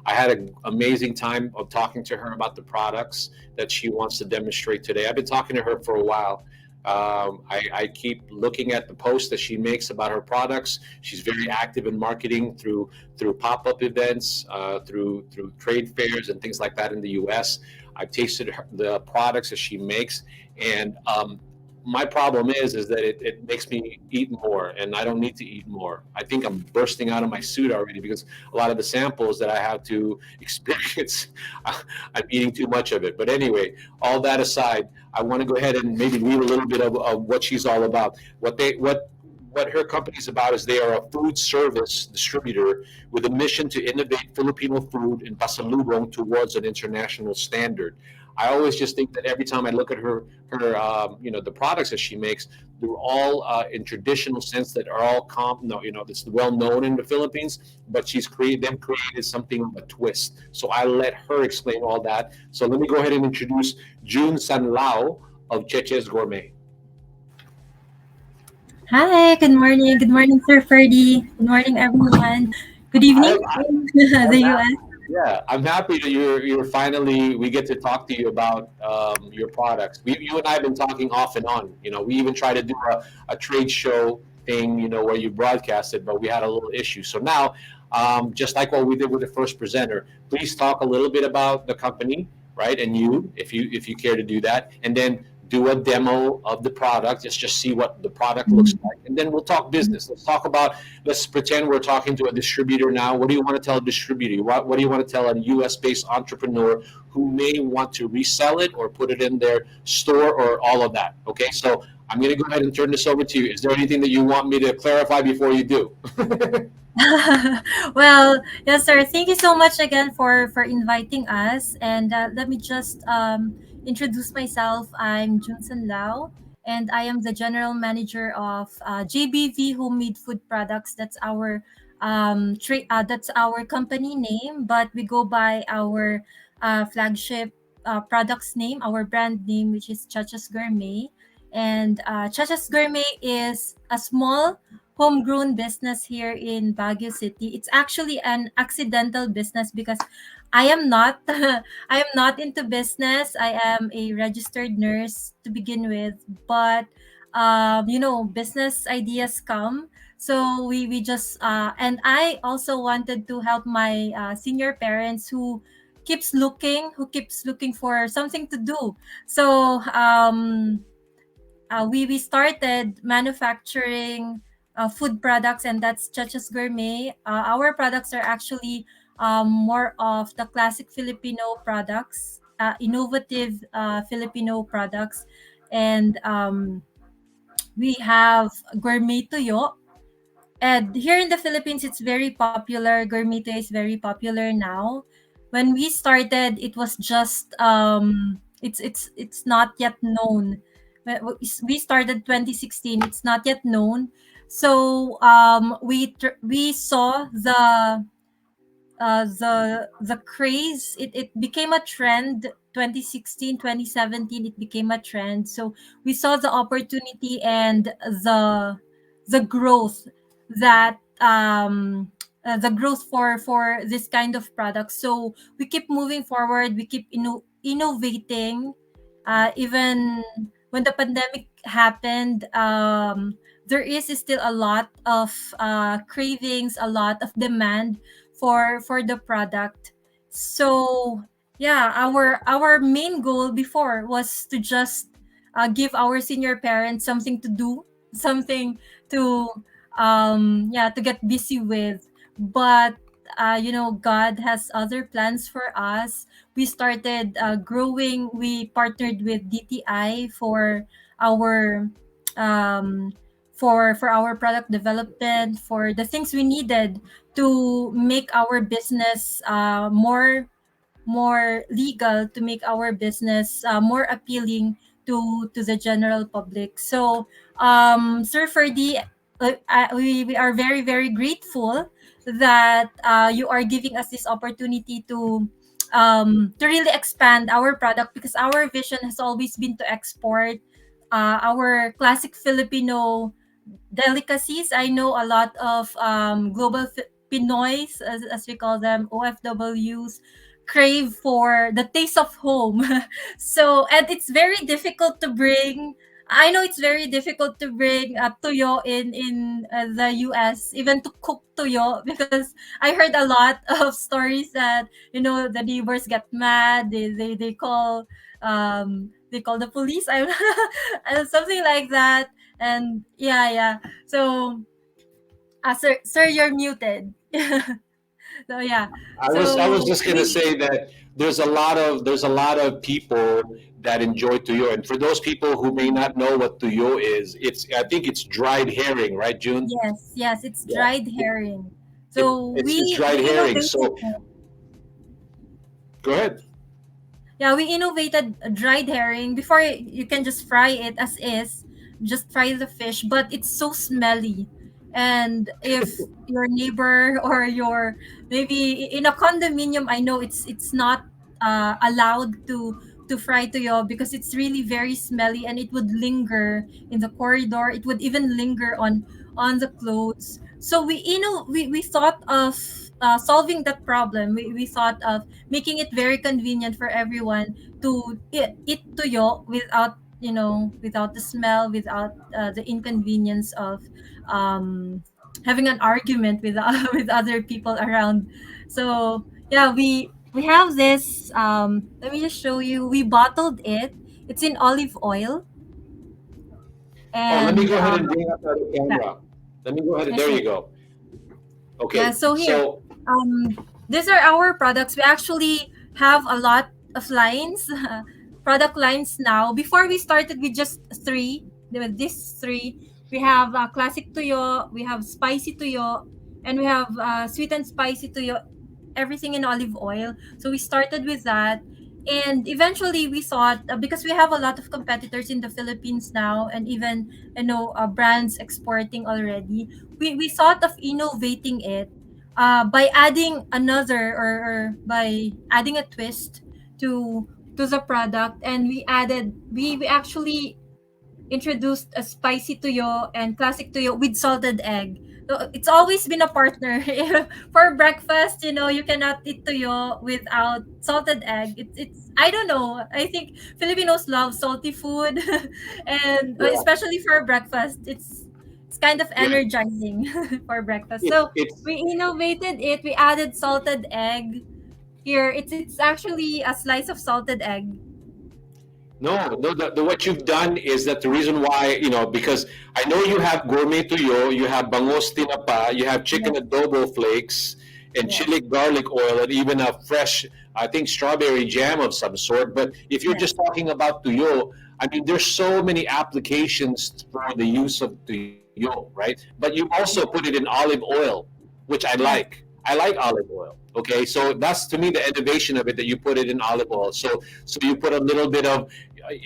I had an amazing time of talking to her about the products that she wants to demonstrate today. I've been talking to her for a while. I keep looking at the posts that she makes about her products. She's very active in marketing through pop-up events, through trade fairs and things like that in the U.S. I've tasted the products that she makes, and my problem is that it makes me eat more, and I don't need to eat more. I think I'm bursting out of my suit already, because a lot of the samples that I have to experience, I'm eating too much of it. But anyway, all that aside, I want to go ahead and maybe read a little bit of what she's all about. What her company's about is they are a food service distributor with a mission to innovate Filipino food and pasalubong towards an international standard. I always just think that every time I look at the products that she makes, they're all in traditional sense, that are all no, that's well known in the Philippines, but created something of a twist. So I let her explain all that. So let me go ahead and introduce June Sanlao of CheChe's Gourmet.
Hi, good morning. Good morning, Sir Ferdy. Good morning, everyone. Good
I,
evening
I,
in
I,
the US.
Yeah, I'm happy that you're finally we get to talk to you about your products. You and I have been talking off and on. We even tried to do a trade show thing, where you broadcasted, but we had a little issue. So now, just like what we did with the first presenter, please talk a little bit about the company, right? And if you care to do that, and then do a demo of the product. Just see what the product looks like, and then we'll talk business. Let's pretend we're talking to a distributor now. What do you want to tell a distributor? What do you want to tell a US based entrepreneur who may want to resell it or put it in their store or all of that? Okay, so I'm going to go ahead and turn this over to you. Is there anything that you want me to clarify before you do?
Well, yes, sir. Thank you so much again for inviting us. And let me just introduce myself. I'm Junson Lau, and I am the general manager of JBV Homemade Food Products. That's our company name, but we go by our flagship products name, our brand name, which is CheChe's Gourmet. And CheChe's Gourmet is a small homegrown business here in Baguio City. It's actually an accidental business because I am not I am not into business. I am a registered nurse to begin with, but business ideas come. So we just and I also wanted to help my senior parents who keeps looking for something to do. So we started manufacturing food products, and that's CheChe's Gourmet. Our products are actually more of the classic Filipino products, innovative Filipino products, and we have gourmet tuyo. And here in the Philippines, it's very popular. Gourmet tuyo is very popular now. When we started, it was just it's not yet known. We started 2016. It's not yet known. So we saw the craze. It became a trend. 2016, 2017, it became a trend. So we saw the opportunity and the growth that the growth for this kind of product. So we keep moving forward. We keep innovating. Even when the pandemic happened, there is still a lot of cravings, a lot of demand for the product. So yeah, our main goal before was to just give our senior parents something to do, something to to get busy with. But God has other plans for us. We started growing. We partnered with DTI our um for our product development, for the things we needed to make our business more legal, to make our business more appealing to the general public. So Sir Ferdy, we are very very grateful that you are giving us this opportunity to really expand our product, because our vision has always been to export our classic Filipino delicacies. I know a lot of global Pinoys, as we call them, OFWs, crave for the taste of home. So, and it's very difficult to bring. I know it's very difficult to bring tuyo in the US, even to cook tuyo, because I heard a lot of stories that the neighbors get mad. They call the police. I something like that. And yeah. So, sir, you're muted. So yeah.
I was
So
just gonna
we
say that there's a lot of people that enjoy tuyo, and for those people who may not know what tuyo is, I think it's dried herring, right, June?
yes, it's
Yeah,
dried herring.
it,
So
it's
we
dried herring.
innovated
So go ahead.
Yeah, we innovated a dried herring. Before, you can just fry it as is, just fry the fish, but it's so smelly. And if your neighbor or your, maybe in a condominium, I know it's not allowed to fry tuyo because it's really very smelly, and it would linger in the corridor. It would even linger on the clothes. So we thought of solving that problem, we thought of making it very convenient for everyone to eat tuyo without, without the smell, without the inconvenience of um, having an argument with with other people around. So yeah, we have this. Let me just show you. We bottled it. It's in olive oil,
Oh, let me
and
go ahead and bring up the
yeah,
camera. Let me go ahead and
yeah,
there
sure.
you go.
Yeah,
Okay,
so here,
so
these are our products. We actually have a lot of lines, product lines now. Before we started with just three, there were these three. We have classic tuyo, we have spicy tuyo, and we have sweet and spicy tuyo, everything in olive oil. So we started with that. And eventually we thought, because we have a lot of competitors in the Philippines now, and even, brands exporting already, we thought of innovating it by adding another, or by adding a twist to the product. And we actually introduced a spicy tuyo and classic tuyo with salted egg. So it's always been a partner. For breakfast, you cannot eat tuyo without salted egg. It's I don't know. I think Filipinos love salty food, and
yeah,
especially for breakfast, it's kind of
yeah,
energizing for breakfast. So
it's
we innovated it. We added salted egg. Here, it's actually a slice of salted egg.
no, no. What you've done is that the reason why, because I know you have gourmet tuyo, you have bangos tinapa, you have chicken
Yes,
adobo flakes, and chili
yes,
garlic oil, and even a fresh, I think, strawberry jam of some sort. But if you're just
yes,
talking about tuyo, I mean, there's so many applications for the use of tuyo, right? But you also put it in olive oil, which I
yes.
like. I like olive oil. Okay, so that's to me the innovation of it, that you put it in olive oil. So you put a little bit of,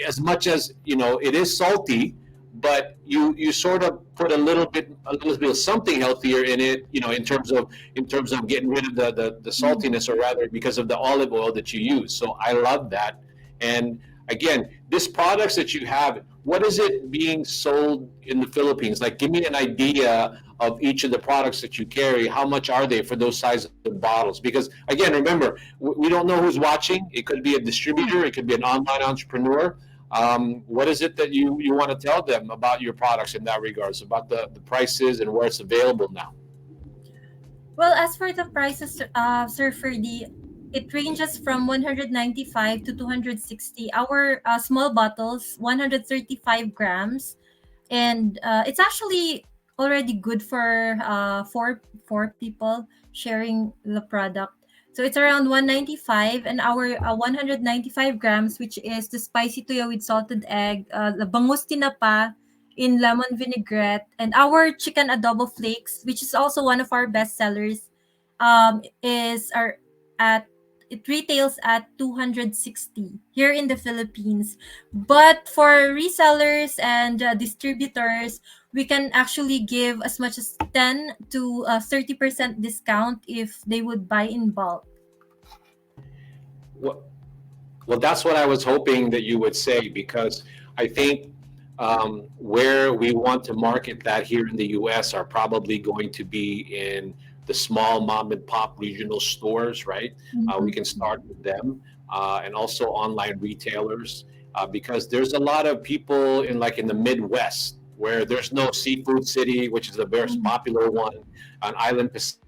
as much as it is salty, but you sort of put a little bit of something healthier in it, in terms of getting rid of the
Mm.
saltiness, or rather because of the olive oil that you use. So I love that. And again, this products that you have, what is it being sold in the Philippines? Like, give me an idea of each of the products that you carry. How much are they for those size of bottles? Because again, remember, we don't know who's watching. It could be a distributor, it could be an online entrepreneur. What is it that you want to tell them about your products in that regards, about the prices and where it's available now?
Well, as for the prices, Sir Ferdy, it ranges from 195 to 260. Our small bottles, 135 grams, and it's actually already good for four people sharing the product. So it's around 195, and our 195 grams, which is the spicy tuyo with salted egg, the bangus tinapa in lemon vinaigrette, and our chicken adobo flakes, which is also one of our best sellers, is our at it retails at 260 here in the Philippines. But for resellers and distributors, we can actually give as much as 10 to 30% discount if they would buy in bulk.
Well, well, that's what I was hoping that you would say, because I think where we want to market that here in the U.S. are probably going to be in the small mom and pop regional stores, right? We
Mhm.
can start with them, and also online retailers, because there's a lot of people in the Midwest where there's no seafood city, which is the most
Mhm.
popular one, on Island Pacific.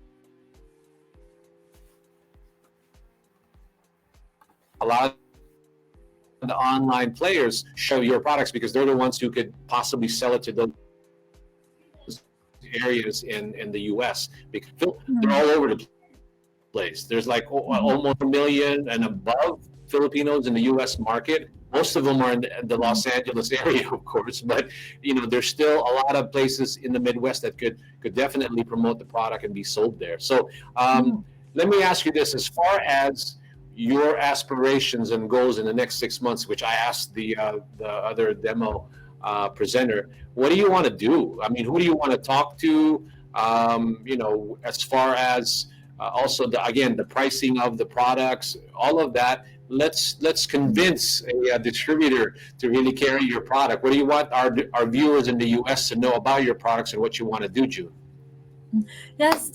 A lot of the online players show your products because they're the ones who could possibly sell it to those areas in the U.S. Because they're all over the place. There's like almost 1 million and above Filipinos in the U.S. market. Most of them are in the Los Angeles area, of course, but there's still a lot of places in the Midwest that could definitely promote the product and be sold there. So let me ask you this: as far as your aspirations and goals in the next 6 months, which I asked the other demo presenter, what do you want to do? I mean, who do you want to talk to? As far as also again the pricing of the products, all of that. Let's convince a distributor to really carry your product. What do you want our viewers in the U.S. to know about your products and what you want to do, June?
Yes.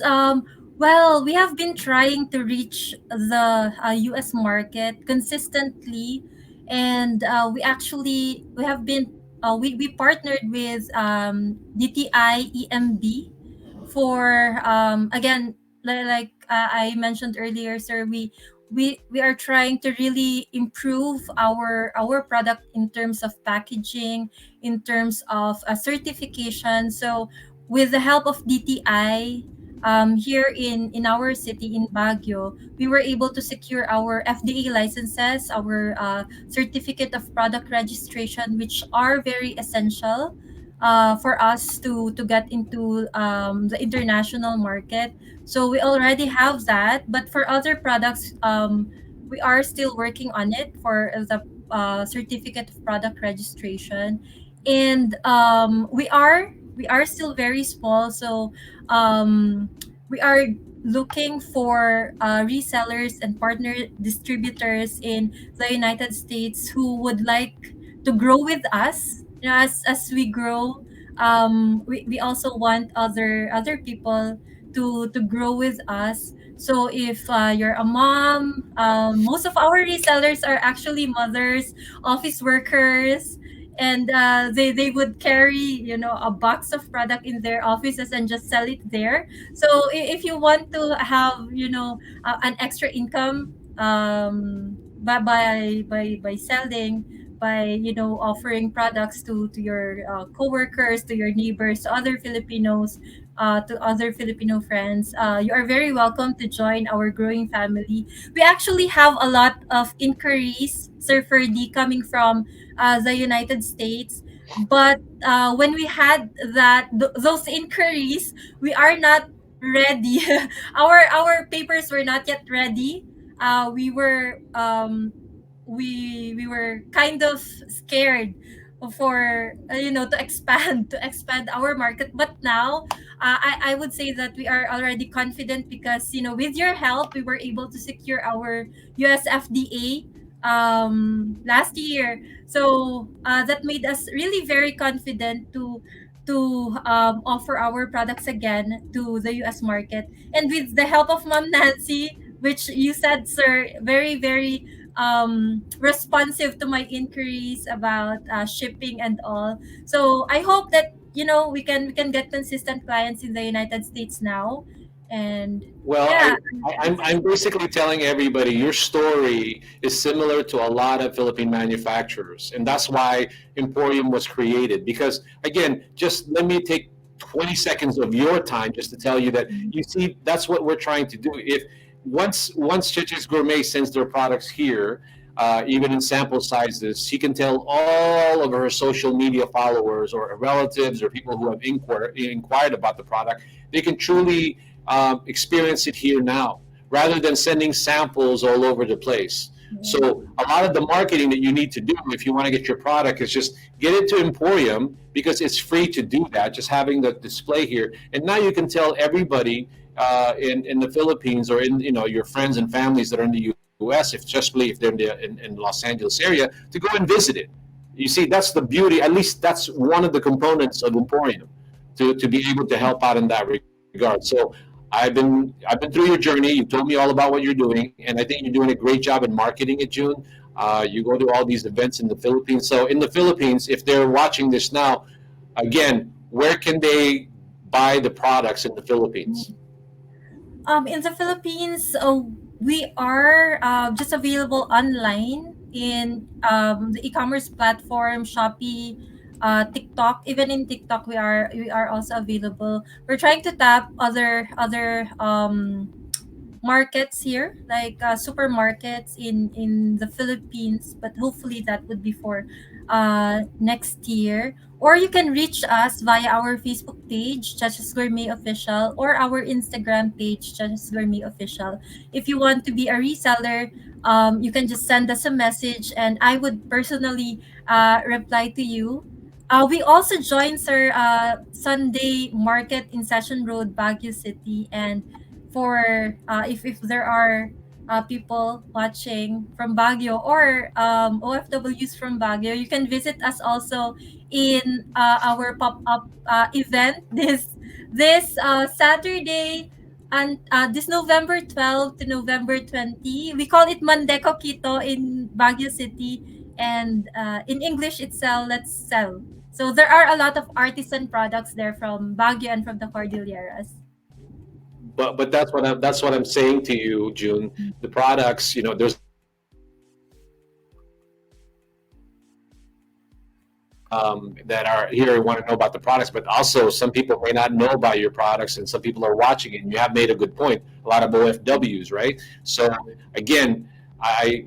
Well, we have been trying to reach the US market consistently, and we have been we partnered with DTI EMB for again, I mentioned earlier, sir. We are trying to really improve our product in terms of packaging, in terms of certification. So with the help of DTI, here in our city in Baguio, we were able to secure our FDA licenses, our certificate of product registration, which are very essential for us to get into the international market. So we already have that, but for other products, we are still working on it for the certificate of product registration, and we are still very small, so um, we are looking for resellers and partner distributors in the United States who would like to grow with us. You know, as we grow, we also want other people to grow with us. So if you're a mom, most of our resellers are actually mothers, office workers, and they would carry, you know, a box of product in their offices and just sell it there. So if you want to have, you know, an extra income, by selling, by, you know, offering products to your coworkers, to your neighbors, to other Filipinos, to other Filipino friends, you are very welcome to join our growing family. We actually have a lot of inquiries, Sir Ferdy, coming from the United States. But when we had those inquiries, we are not ready. Our papers were not yet ready. We were we were kind of scared for, you know, to expand to expand our market. But now I would say that we are already confident because, you know, with your help, we were able to secure our US FDA last year. So that made us really very confident to offer our products again to the US market. And with the help of Mom Nancy, which you said, sir, very, very responsive to my inquiries about shipping and all. So I hope that, you know, we can get consistent clients in the United States now. And
Well,
yeah.
I'm basically telling everybody your story is similar to a lot of Philippine manufacturers. And that's why Emporium was created. Because, again, just let me take 20 seconds of your time just to tell you that, you see, that's what we're trying to do. If once CheChe's Gourmet sends their products here, even in sample sizes, she can tell all of her social media followers or relatives or people who have inquired about the product, they can truly experience it here now rather than sending samples all over the place. So a lot of the marketing that you need to do if you want to get your product is just get it to Emporium because it's free to do that. Just having the display here, and now you can tell everybody in the Philippines or in, you know, your friends and families that are in the U.S. if especially if they're in Los Angeles area to go and visit it. You see, that's the beauty. At least that's one of the components of Emporium to be able to help out in that regard. So I've been through your journey. You told me all about what you're doing, and I think you're doing a great job in marketing it, June. You go to all these events in the Philippines. So in the Philippines, if they're watching this now, again, where can they buy the products in the Philippines?
In the Philippines, we are just available online in the e-commerce platform Shopee, TikTok. Even in TikTok, we are also available. We're trying to tap other markets here, like supermarkets in the Philippines, but hopefully that would be for next year. Or you can reach us via our Facebook page, CheChe's Gourmet Official, or our Instagram page, CheChe's Gourmet Official. If you want to be a reseller, you can just send us a message, and I would personally reply to you. We also joined, sir, Sunday Market in Session Road, Baguio City, and for if there are people watching from Baguio or OFWs from Baguio, you can visit us also in our pop-up event this Saturday, And this November 12 to November 20, we call it Mandeko Quito in Baguio City. And in English, it's Sell, Let's Sell. So there are a lot of artisan products there from Baguio and from the Cordilleras.
But that's what I'm saying to you, June. The products, there's that are here and want to know about the products, but also some people may not know about your products, and some people are watching it. And you have made a good point. A lot of OFWs, right? So again, I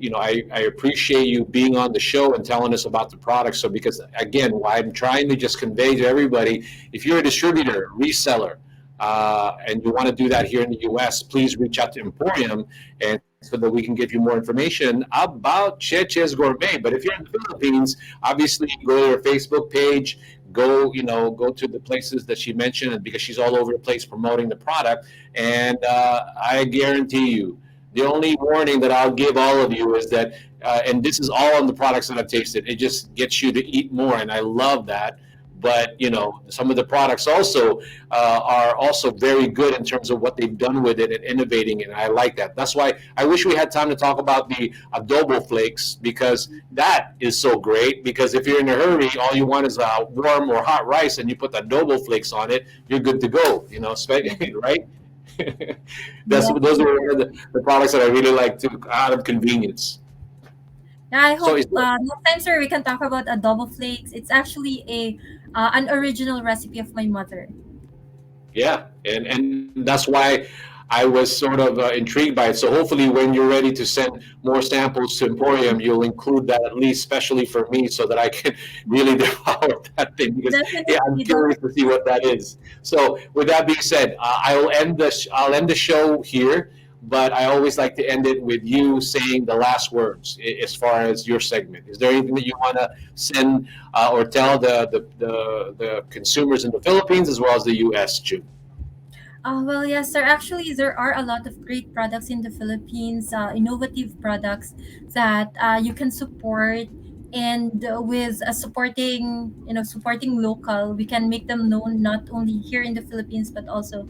appreciate you being on the show and telling us about the products. So because again, what I'm trying to just convey to everybody, if you're a distributor, reseller, and you want to do that here in the U.S., please reach out to EmPHorium and so that we can give you more information about CheChe's Gourmet. But if you're in the Philippines, obviously go to her Facebook page, go to the places that she mentioned, and because she's all over the place promoting the product. And I guarantee you, the only warning that I'll give all of you is that, and this is all on the products that I've tasted, it just gets you to eat more, and I love that. But some of the products also are also very good in terms of what they've done with it and innovating, and I like that. That's why I wish we had time to talk about the adobo flakes, because that is so great. Because if you're in a hurry, all you want is warm or hot rice, and you put the adobo flakes on it, you're good to go. Right?
Yeah.
Those are the products that I really like to out of convenience.
Yeah, I
So
hope
is
next time, sir, we can talk about adobo flakes. It's actually a an original recipe of my mother.
Yeah, and that's why I was sort of intrigued by it. So hopefully, when you're ready to send more samples to Emporium, you'll include that at least, especially for me, so that I can really devour that thing. Because yeah, I'm
Definitely,
curious to see what that is. So with that being said, I'll end the show here. But I always like to end it with you saying the last words as far as your segment. Is there anything that you want to send or tell the consumers in the Philippines as well as the U.S., June?
Well, yes, sir. Actually, there are a lot of great products in the Philippines, innovative products that you can support. And with supporting local, we can make them known not only here in the Philippines but also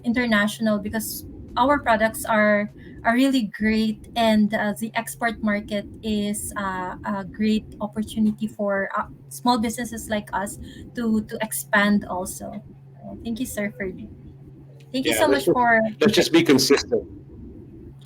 international, because our products are really great, and the export market is a great opportunity for small businesses like us to expand also. Thank you, sir, for thank you
Yeah,
so much for
let's just be consistent.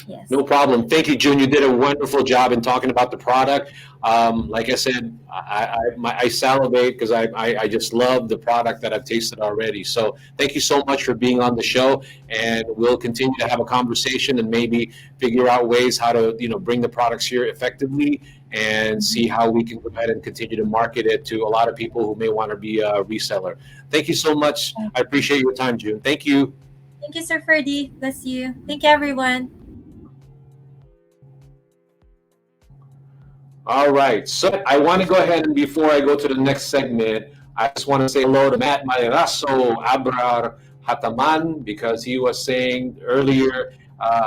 yes.
No problem. Thank you, June. You did a wonderful job in talking about the product. Like I said, I salivate because I just love the product that I've tasted already. So thank you so much for being on the show, and we'll continue to have a conversation and maybe figure out ways how to bring the products here effectively and see how we can go ahead and continue to market it to a lot of people who may want to be a reseller. Thank you so much. I appreciate your time, June. Thank you.
Thank you, Sir Ferdy. Bless you. Thank you, everyone.
All right. So I want to go ahead and before I go to the next segment, I just want to say hello to Matt Mayraso Abrar Hataman because he was saying earlier,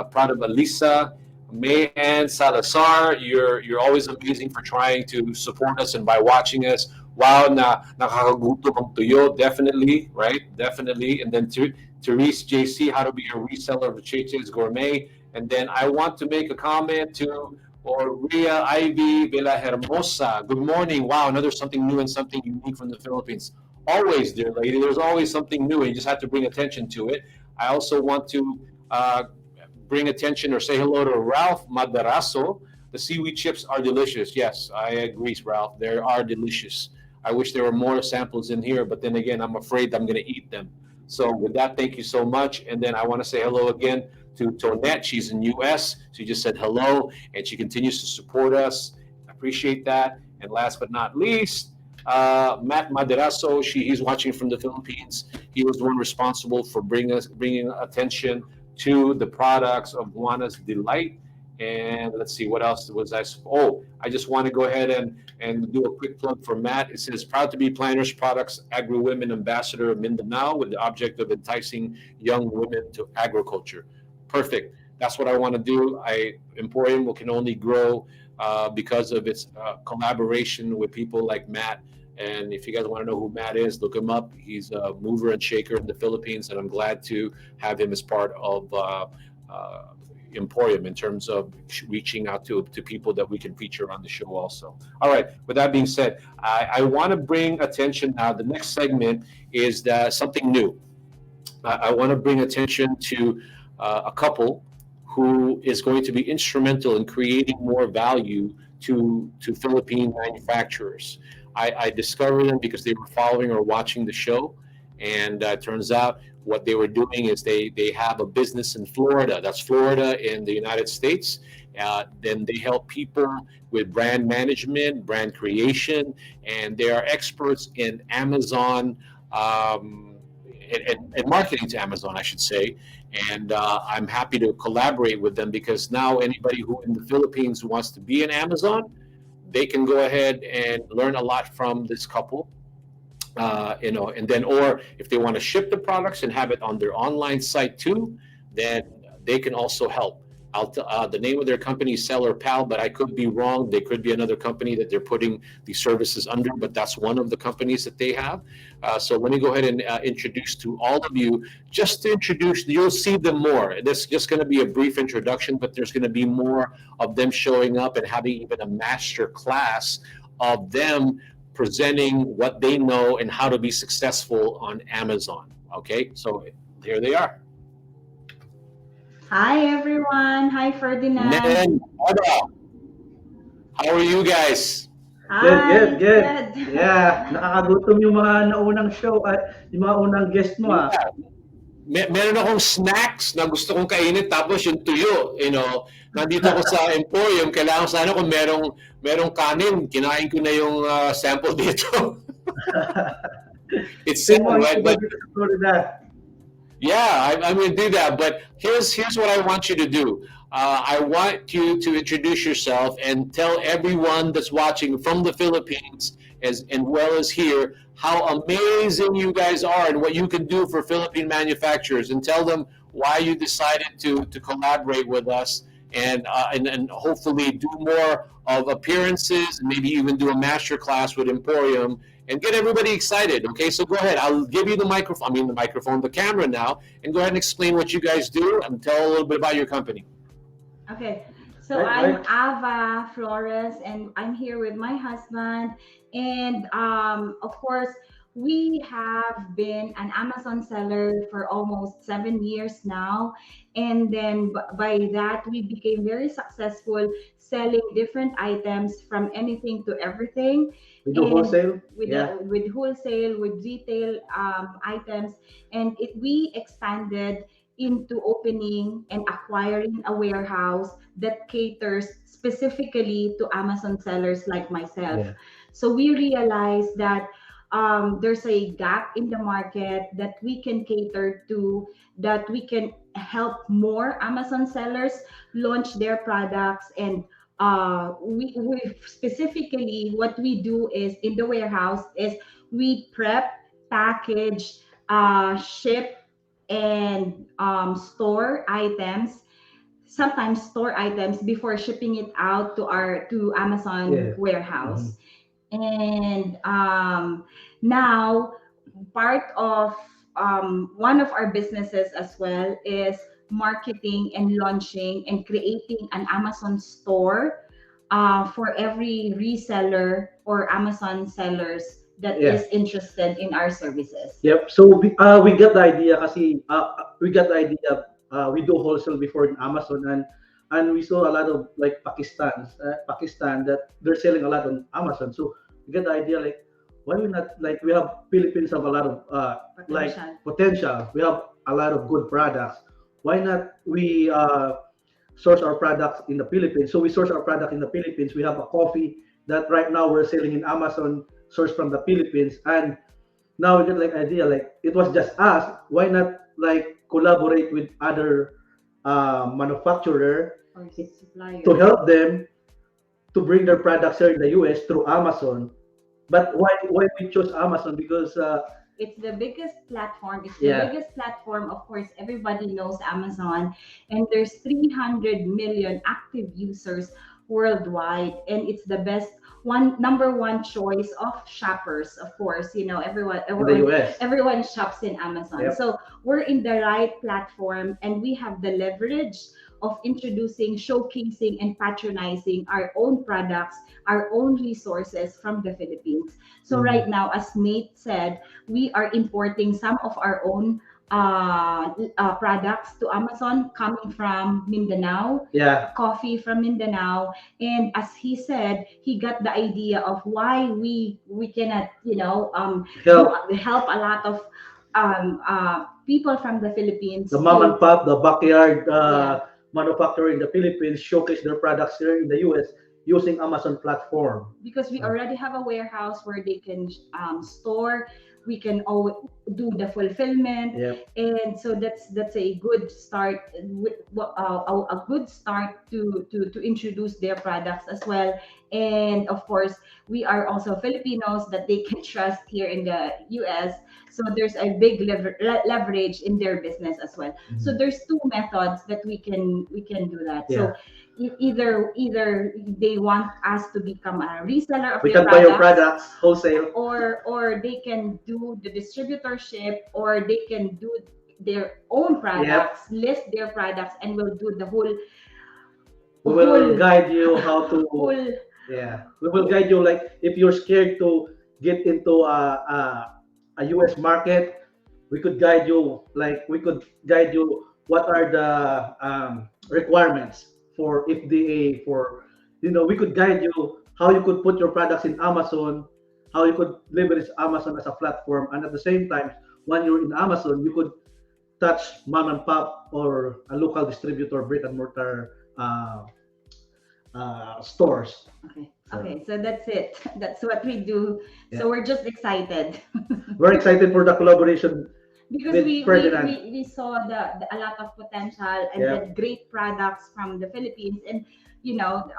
proud of Alisa, Mayan Salazar. You're always amazing for trying to support us and by watching us. Wow, nakakagutom ang tuyo. Definitely, right? Definitely. And then Therese JC, how to be a reseller of CheChe's Gourmet. And then I want to make a comment to or Ria Ivy Villahermosa. Good morning. Wow, another something new and something unique from the Philippines. Always, dear lady, there's always something new, and you just have to bring attention to it. I also want to bring attention or say hello to Ralph Madaraso. The seaweed chips are delicious. Yes, I agree, Ralph. They are delicious. I wish there were more samples in here, but then again, I'm afraid I'm going to eat them. So with that, thank you so much. And then I want to say hello again to Tonette. She's in US. She just said hello, and she continues to support us. I appreciate that. And last but not least, Matt Maderaso. He's watching from the Philippines. He was the one responsible for bringing attention to the products of Juana's Delight. And let's see, what else was I? Oh, I just want to go ahead and do a quick plug for Matt. It says, proud to be Planners Products Agri-Women Ambassador of Mindanao with the object of enticing young women to agriculture. Perfect. That's what I want to do. EmPHorium can only grow because of its collaboration with people like Matt And if you guys want to know who Matt is, look him up. He's a mover and shaker in the Philippines, and I'm glad to have him as part of EmPHorium in terms of reaching out to people that we can feature on the show also. All right, with that being said, I want to bring attention now. The next segment is something new. I want to bring attention to a couple who is going to be instrumental in creating more value to Philippine manufacturers. I discovered them because they were following or watching the show, and turns out what they were doing is they have a business in Florida. That's Florida in the United States. Then they help people with brand management, brand creation, and they are experts in Amazon. And marketing to Amazon, I should say. And I'm happy to collaborate with them because now anybody who in the Philippines wants to be in Amazon, they can go ahead and learn a lot from this couple. And then, or if they want to ship the products and have it on their online site too, then they can also help. The name of their company is Seller Pal, but I could be wrong. They could be another company that they're putting the services under, but that's one of the companies that they have. So let me go ahead and introduce to all of you, just to introduce, you'll see them more. This is just going to be a brief introduction, but there's going to be more of them showing up and having even a master class of them presenting what they know and how to be successful on Amazon. Okay, so here they are.
Hi everyone. Hi Ferdinand.
Nen, Aba, how are you guys?
Hi.
Good. Yeah, nakakagutom yung mga naunang show at yung mga unang guest mo ah.
Meron akong snacks na gusto kong kainin tapos yung tuyo, nandito ako sa EmPHorium, kailangan sana kung merong kanin, kinain ko na yung sample dito. It's simple, right? But yeah, I'm going to do that. But here's what I want you to do. I want you to introduce yourself and tell everyone that's watching from the Philippines as well as here how amazing you guys are and what you can do for Philippine manufacturers, and tell them why you decided to collaborate with us and hopefully do more of appearances and maybe even do a master class with EmPHorium and get everybody excited. Okay, so go ahead. I'll give you the camera now, and go ahead and explain what you guys do and tell a little bit about your company.
Okay. So I'm Ava Flores, and I'm here with my husband. And of course, we have been an Amazon seller for almost 7 years now. And then by that, we became very successful selling different items from anything to everything.
We do wholesale?
With wholesale, with retail items. And we expanded into opening and acquiring a warehouse that caters specifically to Amazon sellers like myself. Yeah. So we realized that there's a gap in the market that we can cater to, that we can help more Amazon sellers launch their products. And we specifically, what we do is in the warehouse is we prep, package, ship, and store items, sometimes store items before shipping it out to Amazon warehouse. And now part of one of our businesses as well is marketing and launching and creating an Amazon store for every reseller or Amazon sellers that is interested in our services.
Yep. So we got the idea kasi we got the idea. We do wholesale before in Amazon, and we saw a lot of like Pakistan that they're selling a lot on Amazon. So we got the idea like, why we not, like, we have Philippines have a lot of like potential. We have a lot of good products. Why not we source our products in the Philippines? So we source our product in the Philippines. We have a coffee that right now we're selling in Amazon, sourced from the Philippines, and now we get like idea like it was just us. Why not like collaborate with other manufacturer to help them to bring their products here in the US through Amazon? But why we chose Amazon? Because
it's the biggest platform. It's the biggest platform. Of course, everybody knows Amazon, and there's 300 million active users worldwide, and it's the best one number one choice of shoppers. Of course, you know,
In the US.
everyone shops in Amazon.
Yep.
So we're in the right platform, and we have the leverage of introducing, showcasing, and patronizing our own products, our own resources from the Philippines. So
Mhm.
right now, as Nate said, we are importing some of our own products to Amazon, coming from Mindanao,
Yeah.
coffee from Mindanao. And as he said, he got the idea of why we cannot, you know,
Help
help a lot of people from the Philippines
the mom
to,
and pop, the backyard
yeah,
manufacturer in the Philippines showcase their products here in the US using Amazon platform.
because we already have a warehouse where they can store. We can always do the fulfillment,
Yep.
and so that's a good start. A good start to introduce their products as well. And of course, we are also Filipinos that they can trust here in the US. So there's a big leverage in their business as well. So
Mhm.
there's two methods that we can do that.
Yeah.
So either they want us to become a reseller of
We
their
can buy your
products,
products wholesale.
or they can do the distributorship, or they can do their own
Yep.
products, list their products, and will do the whole
We will
whole
guide you how to.
whole
Yeah, we will guide you. Like if you're scared to get into a US market, we could guide you. Like we could guide you what are the requirements for FDA. For we could guide you how you could put your products in Amazon, how you could leverage Amazon as a platform, and at the same time, when you're in Amazon, you could touch mom and pop or a local distributor, brick and mortar stores.
Okay. Okay, so that's it. That's what we do.
Yeah.
So we're just excited
We're excited for the collaboration
because
with Ferdinand.
we saw a lot of potential and
Yeah.
the great products from the Philippines, and you know,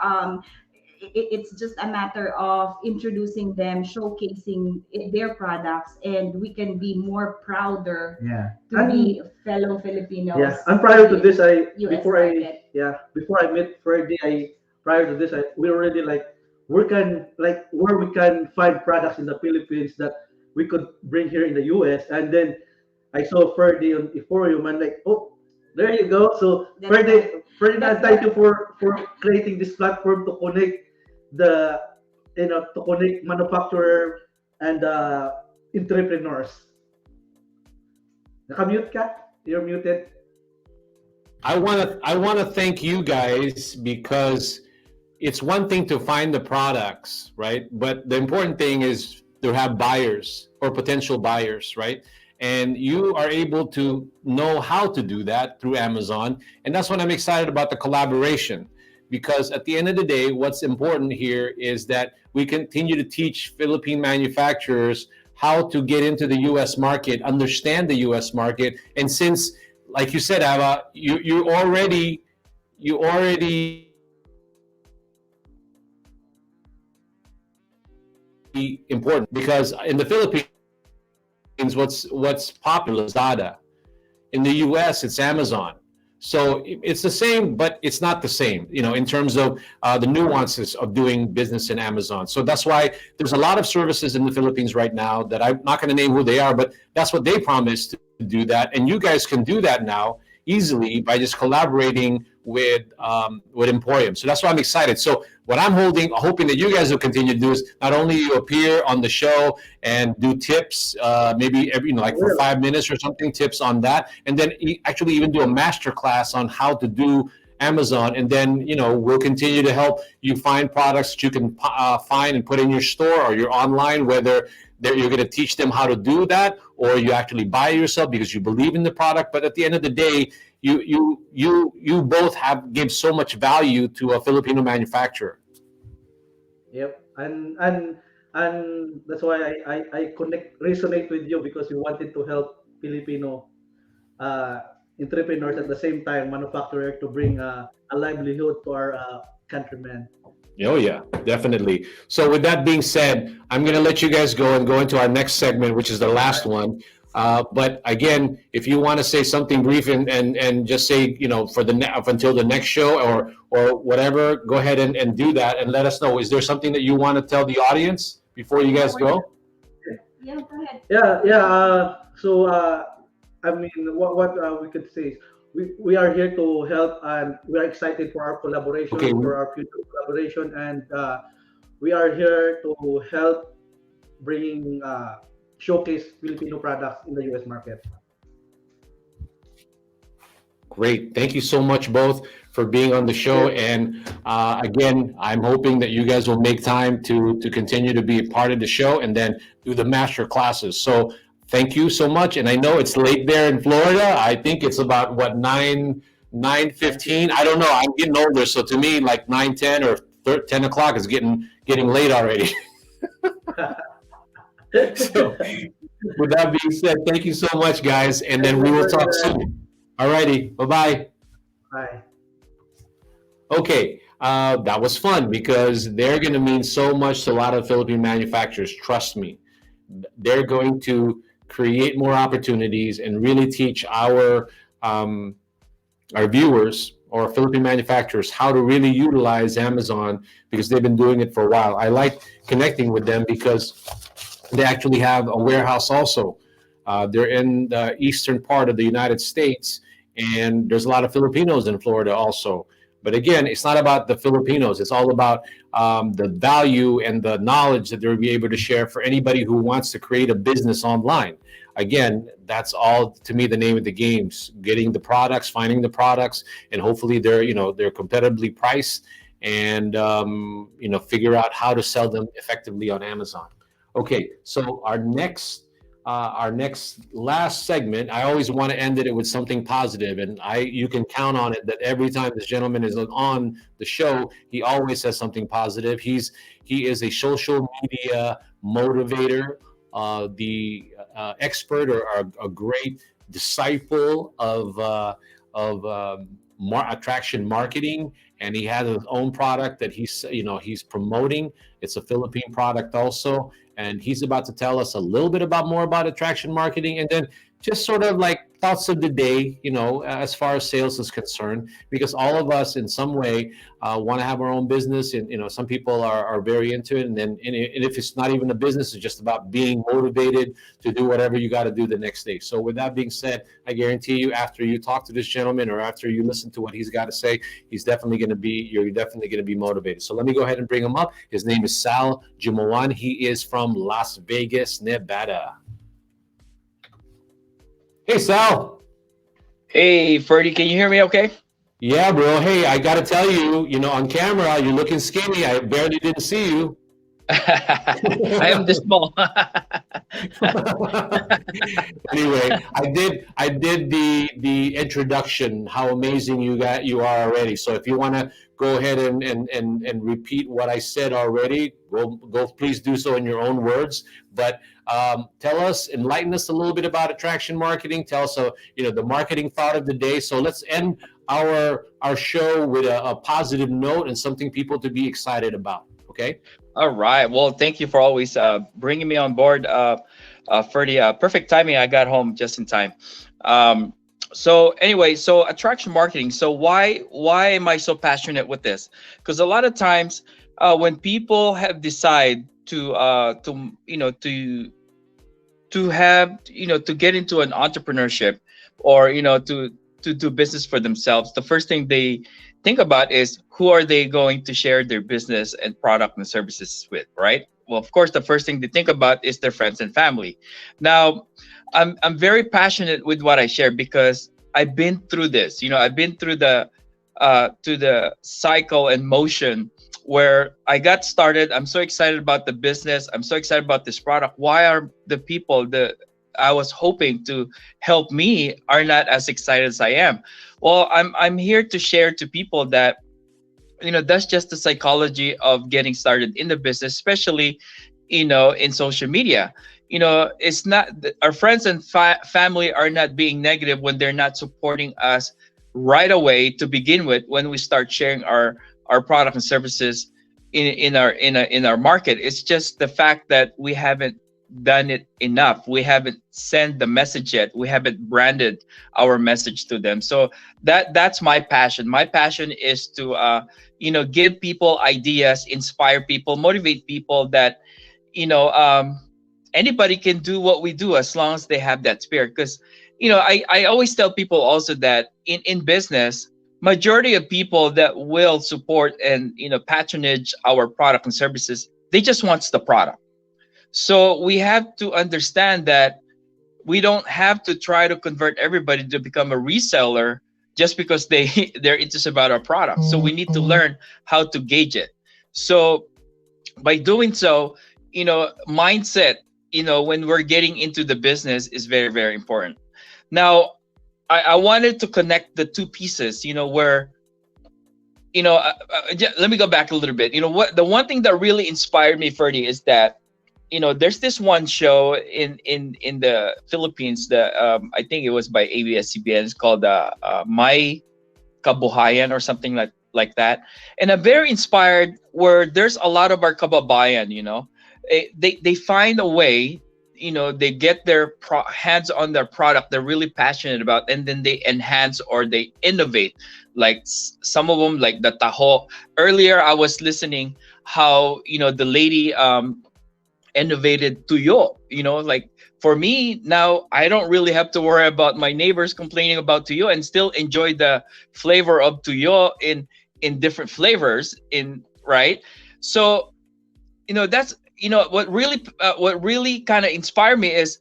it's just a matter of introducing them, showcasing their products, and we can be more prouder
Yeah.
to be fellow Filipinos.
Yeah. And prior to this,
US market.
before I met Ferdy, prior to this, we already like where we can find products in the Philippines that we could bring here in the US, and then I saw Ferdy on EmPHorium and like, oh, there you go. So
That's
Ferdinand,
that's
thank you for creating this platform to connect the to connect manufacturer and entrepreneurs. Nakamute ka? You're muted.
I want to thank you guys, because it's one thing to find the products, right? But the important thing is to have buyers or potential buyers, right? And you are able to know how to do that through Amazon. And that's what I'm excited about, the collaboration. Because at the end of the day, what's important here is that we continue to teach Philippine manufacturers how to get into the US market, understand the US market. And since, like you said, Ava, you already important, because in the Philippines, what's popular is Lazada. In the US, it's Amazon. So it's the same, but it's not the same, in terms of the nuances of doing business in Amazon. So that's why there's a lot of services in the Philippines right now that I'm not going to name who they are, but that's what they promised to do that. And you guys can do that now easily by just collaborating with EmPHorium. So that's why I'm excited. So what I'm hoping that you guys will continue to do is not only you appear on the show and do tips, maybe every, like for 5 minutes or something, tips on that, and then actually even do a master class on how to do Amazon, and then we'll continue to help you find products that you can find and put in your store or your online, whether you're going to teach them how to do that, or you actually buy it yourself because you believe in the product. But at the end of the day, you both give so much value to a Filipino manufacturer.
Yep, and that's why I resonate with you, because you wanted to help Filipino uh, entrepreneurs, at the same time manufacturer, to bring a livelihood to our countrymen.
Oh yeah, definitely. So with that being said, I'm going to let you guys go and go into our next segment, which is the last one. But again, if you want to say something brief and just say, for up until the next show or whatever, go ahead and do that and let us know. Is there something that you want to tell the audience before you guys go?
Yeah, go ahead.
Yeah. So I mean, what we could say is we are here to help, and we are excited for our collaboration,
Okay.
for our future collaboration, and we are here to help bring showcase Filipino products in the U.S. market.
Great. Thank you so much both for being on the show. And again, I'm hoping that you guys will make time to continue to be a part of the show and then do the master classes. So thank you so much. And I know it's late there in Florida. I think it's about what, 9:15. I don't know. I'm getting older, so to me, like 9:10 or 10 o'clock is getting late already. So with that being said, thank you so much, guys. And then we will talk soon. All righty. Bye-bye.
Bye.
Okay. That was fun because they're going to mean so much to a lot of Philippine manufacturers. Trust me. They're going to create more opportunities and really teach our viewers or Philippine manufacturers how to really utilize Amazon because they've been doing it for a while. I like connecting with them because they actually have a warehouse also. They're in the eastern part of the United States, and there's a lot of Filipinos in Florida also. But again, it's not about the Filipinos. It's all about the value and the knowledge that they'll be able to share for anybody who wants to create a business online. Again, that's all to me the name of the games: getting the products, finding the products, and hopefully they're competitively priced, and figure out how to sell them effectively on Amazon. Okay, so our next last segment, I always want to end it with something positive, and you can count on it that every time this gentleman is on the show, he always says something positive. He is a social media motivator, the expert or a great disciple of attraction marketing, and he has his own product that he's promoting. It's a Philippine product also, and he's about to tell us a little bit more about attraction marketing, and then just sort of like thoughts of the day, as far as sales is concerned, because all of us in some way want to have our own business, and some people are very into it, and if it's not even a business, it's just about being motivated to do whatever you got to do the next day. So with that being said, I guarantee you, after you talk to this gentleman or after you listen to what he's got to say, you're definitely going to be motivated. So let me go ahead and bring him up. His name is Sal Jumawan. He is from Las Vegas, Nevada. Hey, Sal.
Hey, Ferdy, can you hear me okay?
Yeah, bro. Hey, I got to tell you, on camera, you're looking skinny. I barely didn't see you.
I am this small.
Anyway, I did the introduction, how amazing you are already. So if you want to go ahead and repeat what I said already, go please do so in your own words. But enlighten us a little bit about attraction marketing. Tell us the marketing thought of the day. So let's end our show with a positive note and something people to be excited about. Okay.
All right. Well, thank you for always bringing me on board, Ferdy. Perfect timing. I got home just in time. So anyway, so attraction marketing. So why am I so passionate with this? Because a lot of times when people have decided to get into an entrepreneurship or to do business for themselves, the first thing they think about is who are they going to share their business and product and services with, right? Well, of course, the first thing they think about is their friends and family. Now, I'm very passionate with what I share because I've been through this. I've been through the cycle and motion where I got started. I'm so excited about the business. I'm so excited about this product. Why are the people that I was hoping to help me are not as excited as I am? Well, I'm here to share to people that that's just the psychology of getting started in the business, especially in social media. It's not our friends and family are not being negative when they're not supporting us right away to begin with when we start sharing our product and services in our market. It's just the fact that we haven't done it enough. We haven't sent the message yet. We haven't branded our message to them. So that's my passion. My passion is to give people ideas, inspire people, motivate people that you know anybody can do what we do as long as they have that spirit. Because I always tell people also that in business, majority of people that will support and patronage our product and services, they just wants the product. So we have to understand that we don't have to try to convert everybody to become a reseller just because they're interested about our product. So we need to learn how to gauge it. So by doing so, mindset, when we're getting into the business is very, very important. Now, I wanted to connect the two pieces, where, let me go back a little bit. What the one thing that really inspired me, Ferdy, is that, there's this one show in the Philippines that I think it was by ABS-CBN. It's called My Kabuhayan or something like that. And I'm very inspired where there's a lot of our kababayan, they find a way, they get their hands on their product they're really passionate about, and then they enhance or they innovate. Like some of them, like the taho. Earlier, I was listening how, the lady innovated tuyo, like for me now, I don't really have to worry about my neighbors complaining about tuyo and still enjoy the flavor of tuyo in different flavors right. So that's what really kind of inspired me is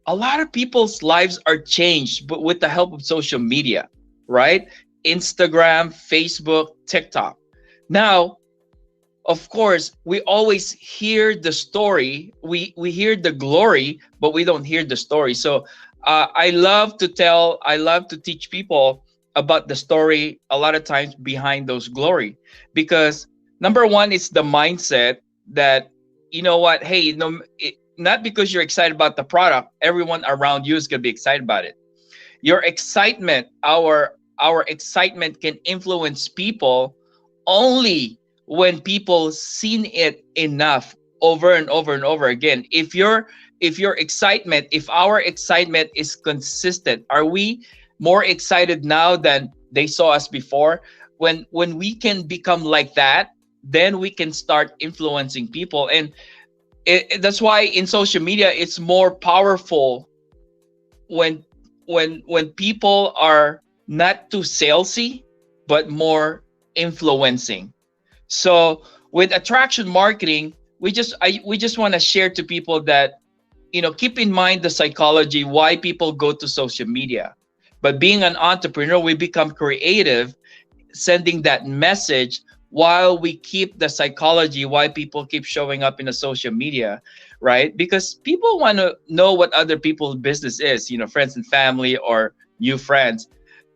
a lot of people's lives are changed, but with the help of social media, right? Instagram, Facebook, TikTok. Now, of course, we always hear the story. We hear the glory, but we don't hear the story. So I love to teach people about the story a lot of times behind those glory, because number one, it's the mindset that, you know what, hey, no, not because you're excited about the product, everyone around you is going to be excited about it. Your excitement, our excitement can influence people only when people seen it enough over and over and over again. If our excitement is consistent, are we more excited now than they saw us before? When we can become like that, then we can start influencing people. And that's why in social media it's more powerful when people are not too salesy but more influencing. So with attraction marketing, we just want to share to people that, keep in mind the psychology why people go to social media. But being an entrepreneur, we become creative sending that message while we keep the psychology why people keep showing up in the social media, right? Because people want to know what other people's business is, friends and family or new friends,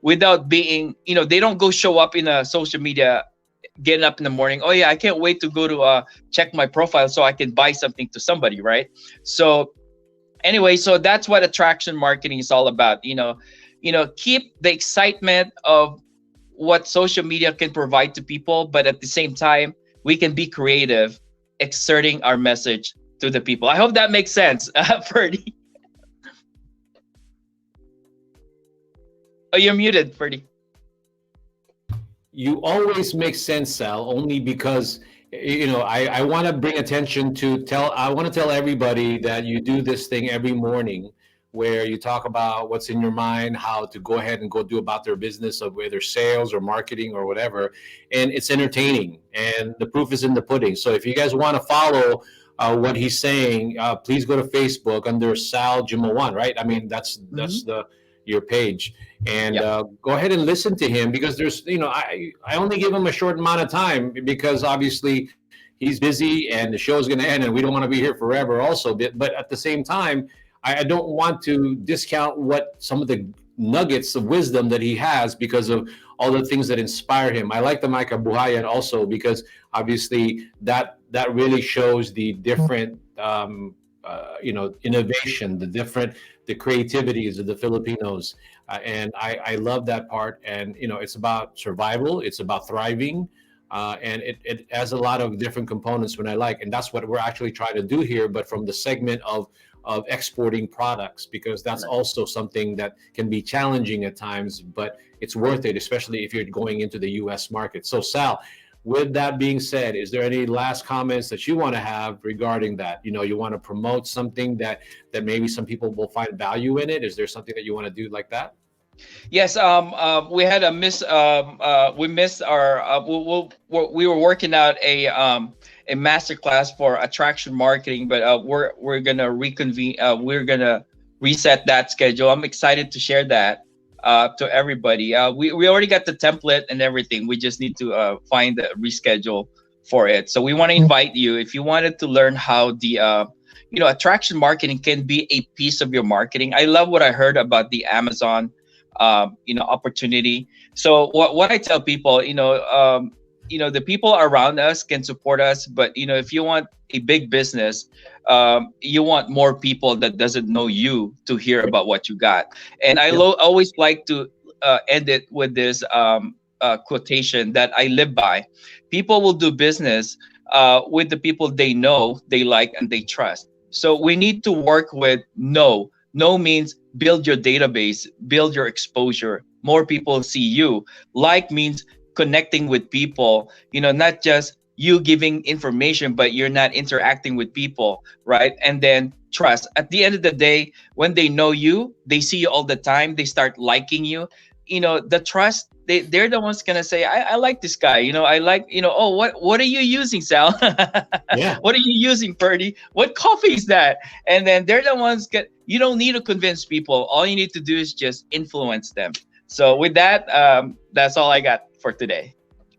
without being, they don't go show up in a social media getting up in the morning, oh yeah, I can't wait to go to check my profile so I can buy something to somebody, right? So anyway, so that's what attraction marketing is all about. Keep the excitement of what social media can provide to people, but at the same time, we can be creative, exerting our message to the people. I hope that makes sense, Ferdy. Oh, you're muted, Ferdy.
You always make sense, Sal, only because I want to bring attention to I want to tell everybody that you do this thing every morning where you talk about what's in your mind, how to go ahead and go do about their business, of whether sales or marketing or whatever. And it's entertaining, and the proof is in the pudding. So if you guys want to follow what he's saying, please go to Facebook under Sal Jimawan, right? I mean, that's your page. And go ahead and listen to him, because there's, I only give him a short amount of time because obviously he's busy and the show's going to end and we don't want to be here forever also. But at the same time, I don't want to discount what some of the nuggets of wisdom that he has because of all the things that inspire him. I like the Micah Buhayan also because obviously that really shows the different, innovation, the creativities of the Filipinos. And I love that part. And, it's about survival. It's about thriving. And it has a lot of different components when I like, and that's what we're actually trying to do here, but from the segment of exporting products, because that's also something that can be challenging at times, but it's worth it, especially if you're going into the US market. So Sal, with that being said, is there any last comments that you want to have regarding that? You want to promote something that maybe some people will find value in it. Is there something that you want to do like that?
Yes, we had a we missed our, we were working out a master class for attraction marketing, but we're gonna reconvene. We're gonna reset that schedule. I'm excited to share that to everybody. We already got the template and everything. We just need to find the reschedule for it. So we want to invite you if you wanted to learn how the attraction marketing can be a piece of your marketing. I love what I heard about the Amazon opportunity. So what I tell people, the people around us can support us, but if you want a big business, you want more people that doesn't know you to hear about what you got. And I always like to end it with this quotation that I live by: people will do business with the people they know, they like, and they trust. So we need to work with know. Know means build your database, build your exposure. More people see you. Like means connecting with people, not just you giving information, but you're not interacting with people, right? And then trust. At the end of the day, when they know you, they see you all the time, they start liking you. The trust, they're the ones gonna say, I like this guy. I like, oh, what are you using, Sal?
Yeah.
What are you using, Purdy? What coffee is that? And then they're the ones you don't need to convince people. All you need to do is just influence them. So with that, that's all I got for today.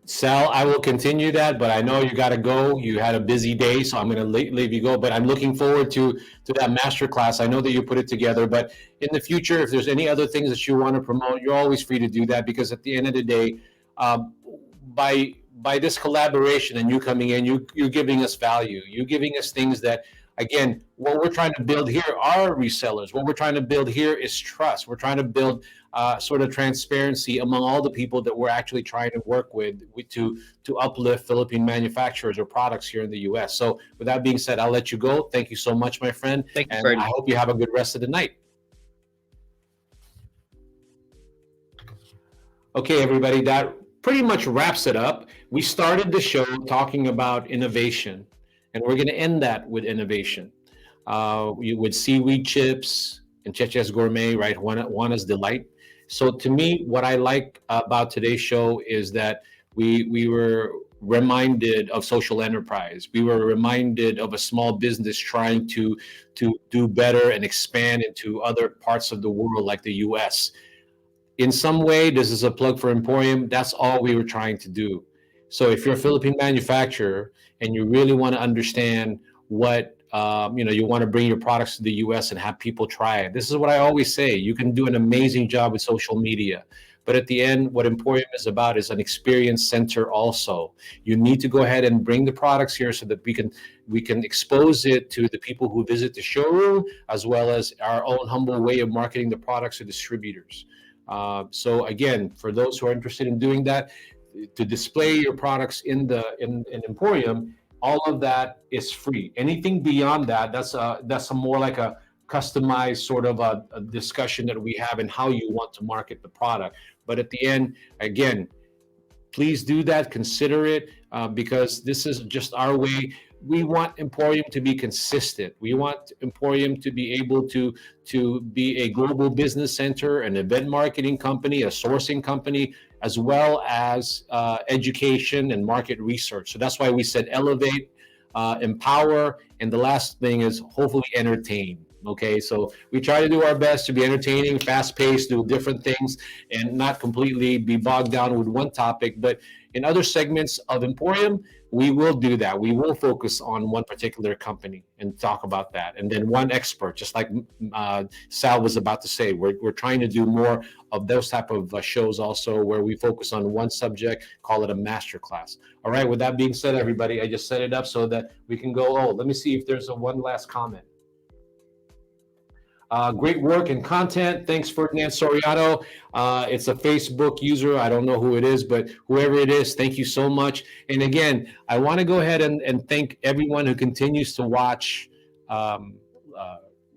Sal, I will continue that, but I know you got to go. You had a busy day, so I'm going to leave you go. But I'm looking forward to that master class. I know that you put it together, but in the future, if there's any other things that you want to promote, you're always free to do that. Because at the end of the day, by this collaboration and you coming in, you're giving us value. You're giving us things that, again, what we're trying to build here are resellers. What we're trying to build here is trust. We're trying to build sort of transparency among all the people that we're actually trying to work with to uplift Philippine manufacturers or products here in the U.S. So with that being said, I'll let you go. Thank you so much, my friend.
Thank you,
And
Freddie.
I hope you have a good rest of the night. Okay, everybody, that pretty much wraps it up. We started the show talking about innovation, and we're going to end that with innovation. With seaweed chips and CheChe's Gourmet, right? Juana's Delight. So to me, what I like about today's show is that we were reminded of social enterprise. We were reminded of a small business trying to do better and expand into other parts of the world, like the U.S. In some way, this is a plug for EmPHorium. That's all we were trying to do. So if you're a Philippine manufacturer and you really want to understand what you want to bring your products to the US and have people try it. This is what I always say. You can do an amazing job with social media. But at the end, what EmPHorium is about is an experience center also. You need to go ahead and bring the products here so that we can expose it to the people who visit the showroom, as well as our own humble way of marketing the products to distributors. So again, for those who are interested in doing that, to display your products in EmPHorium, all of that is free. Anything beyond that, that's a more like a customized sort of a discussion that we have in how you want to market the product. But at the end, again, please do that, consider it, because this is just our way. We want EmPHorium to be consistent. We want EmPHorium to be able to be a global business center, an event marketing company, a sourcing company, as well as education and market research. So that's why we said elevate, empower, and the last thing is hopefully entertain. Okay, so we try to do our best to be entertaining, fast-paced, do different things, and not completely be bogged down with one topic. But in other segments of EmPHorium, we will do that. We will focus on one particular company and talk about that. And then one expert, just like Sal was about to say, we're trying to do more of those type of shows also, where we focus on one subject, call it a master class. All right, with that being said, everybody, I just set it up so that we can go, let me see if there's one last comment. Great work and content. Thanks, Ferdinand Soriano. It's a Facebook user. I don't know who it is, but whoever it is, thank you so much. And again, I want to go ahead and thank everyone who continues to watch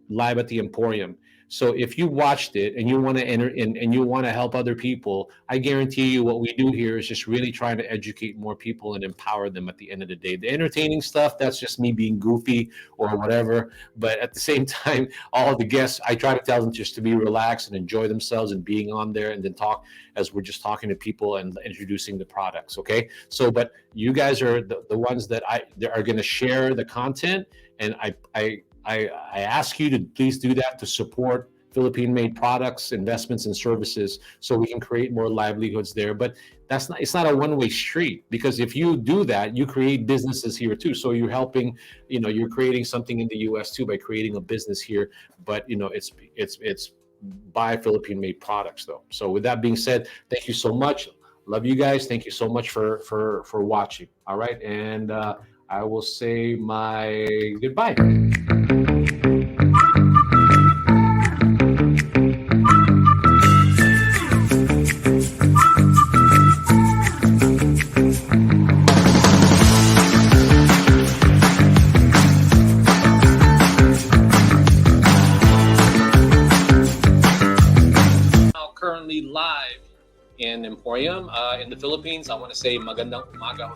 Live at the EmPHorium. So if you watched it and you want to enter in and you want to help other people, I guarantee you what we do here is just really trying to educate more people and empower them at the end of the day. The entertaining stuff, that's just me being goofy or whatever. But at the same time, all the guests, I try to tell them just to be relaxed and enjoy themselves and being on there and then talk as we're just talking to people and introducing the products. Okay. So, but you guys are the ones that are going to share the content. And I ask you to please do that to support Philippine-made products, investments, and services, so we can create more livelihoods there. But it's not a one-way street, because if you do that, you create businesses here too. So you're helping, you're creating something in the U.S. too by creating a business here. But it's by Philippine-made products though. So with that being said, thank you so much. Love you guys. Thank you so much for watching. All right, and I will say my goodbye. Currently live in EmPHorium in the Philippines. I want to say magandang umaga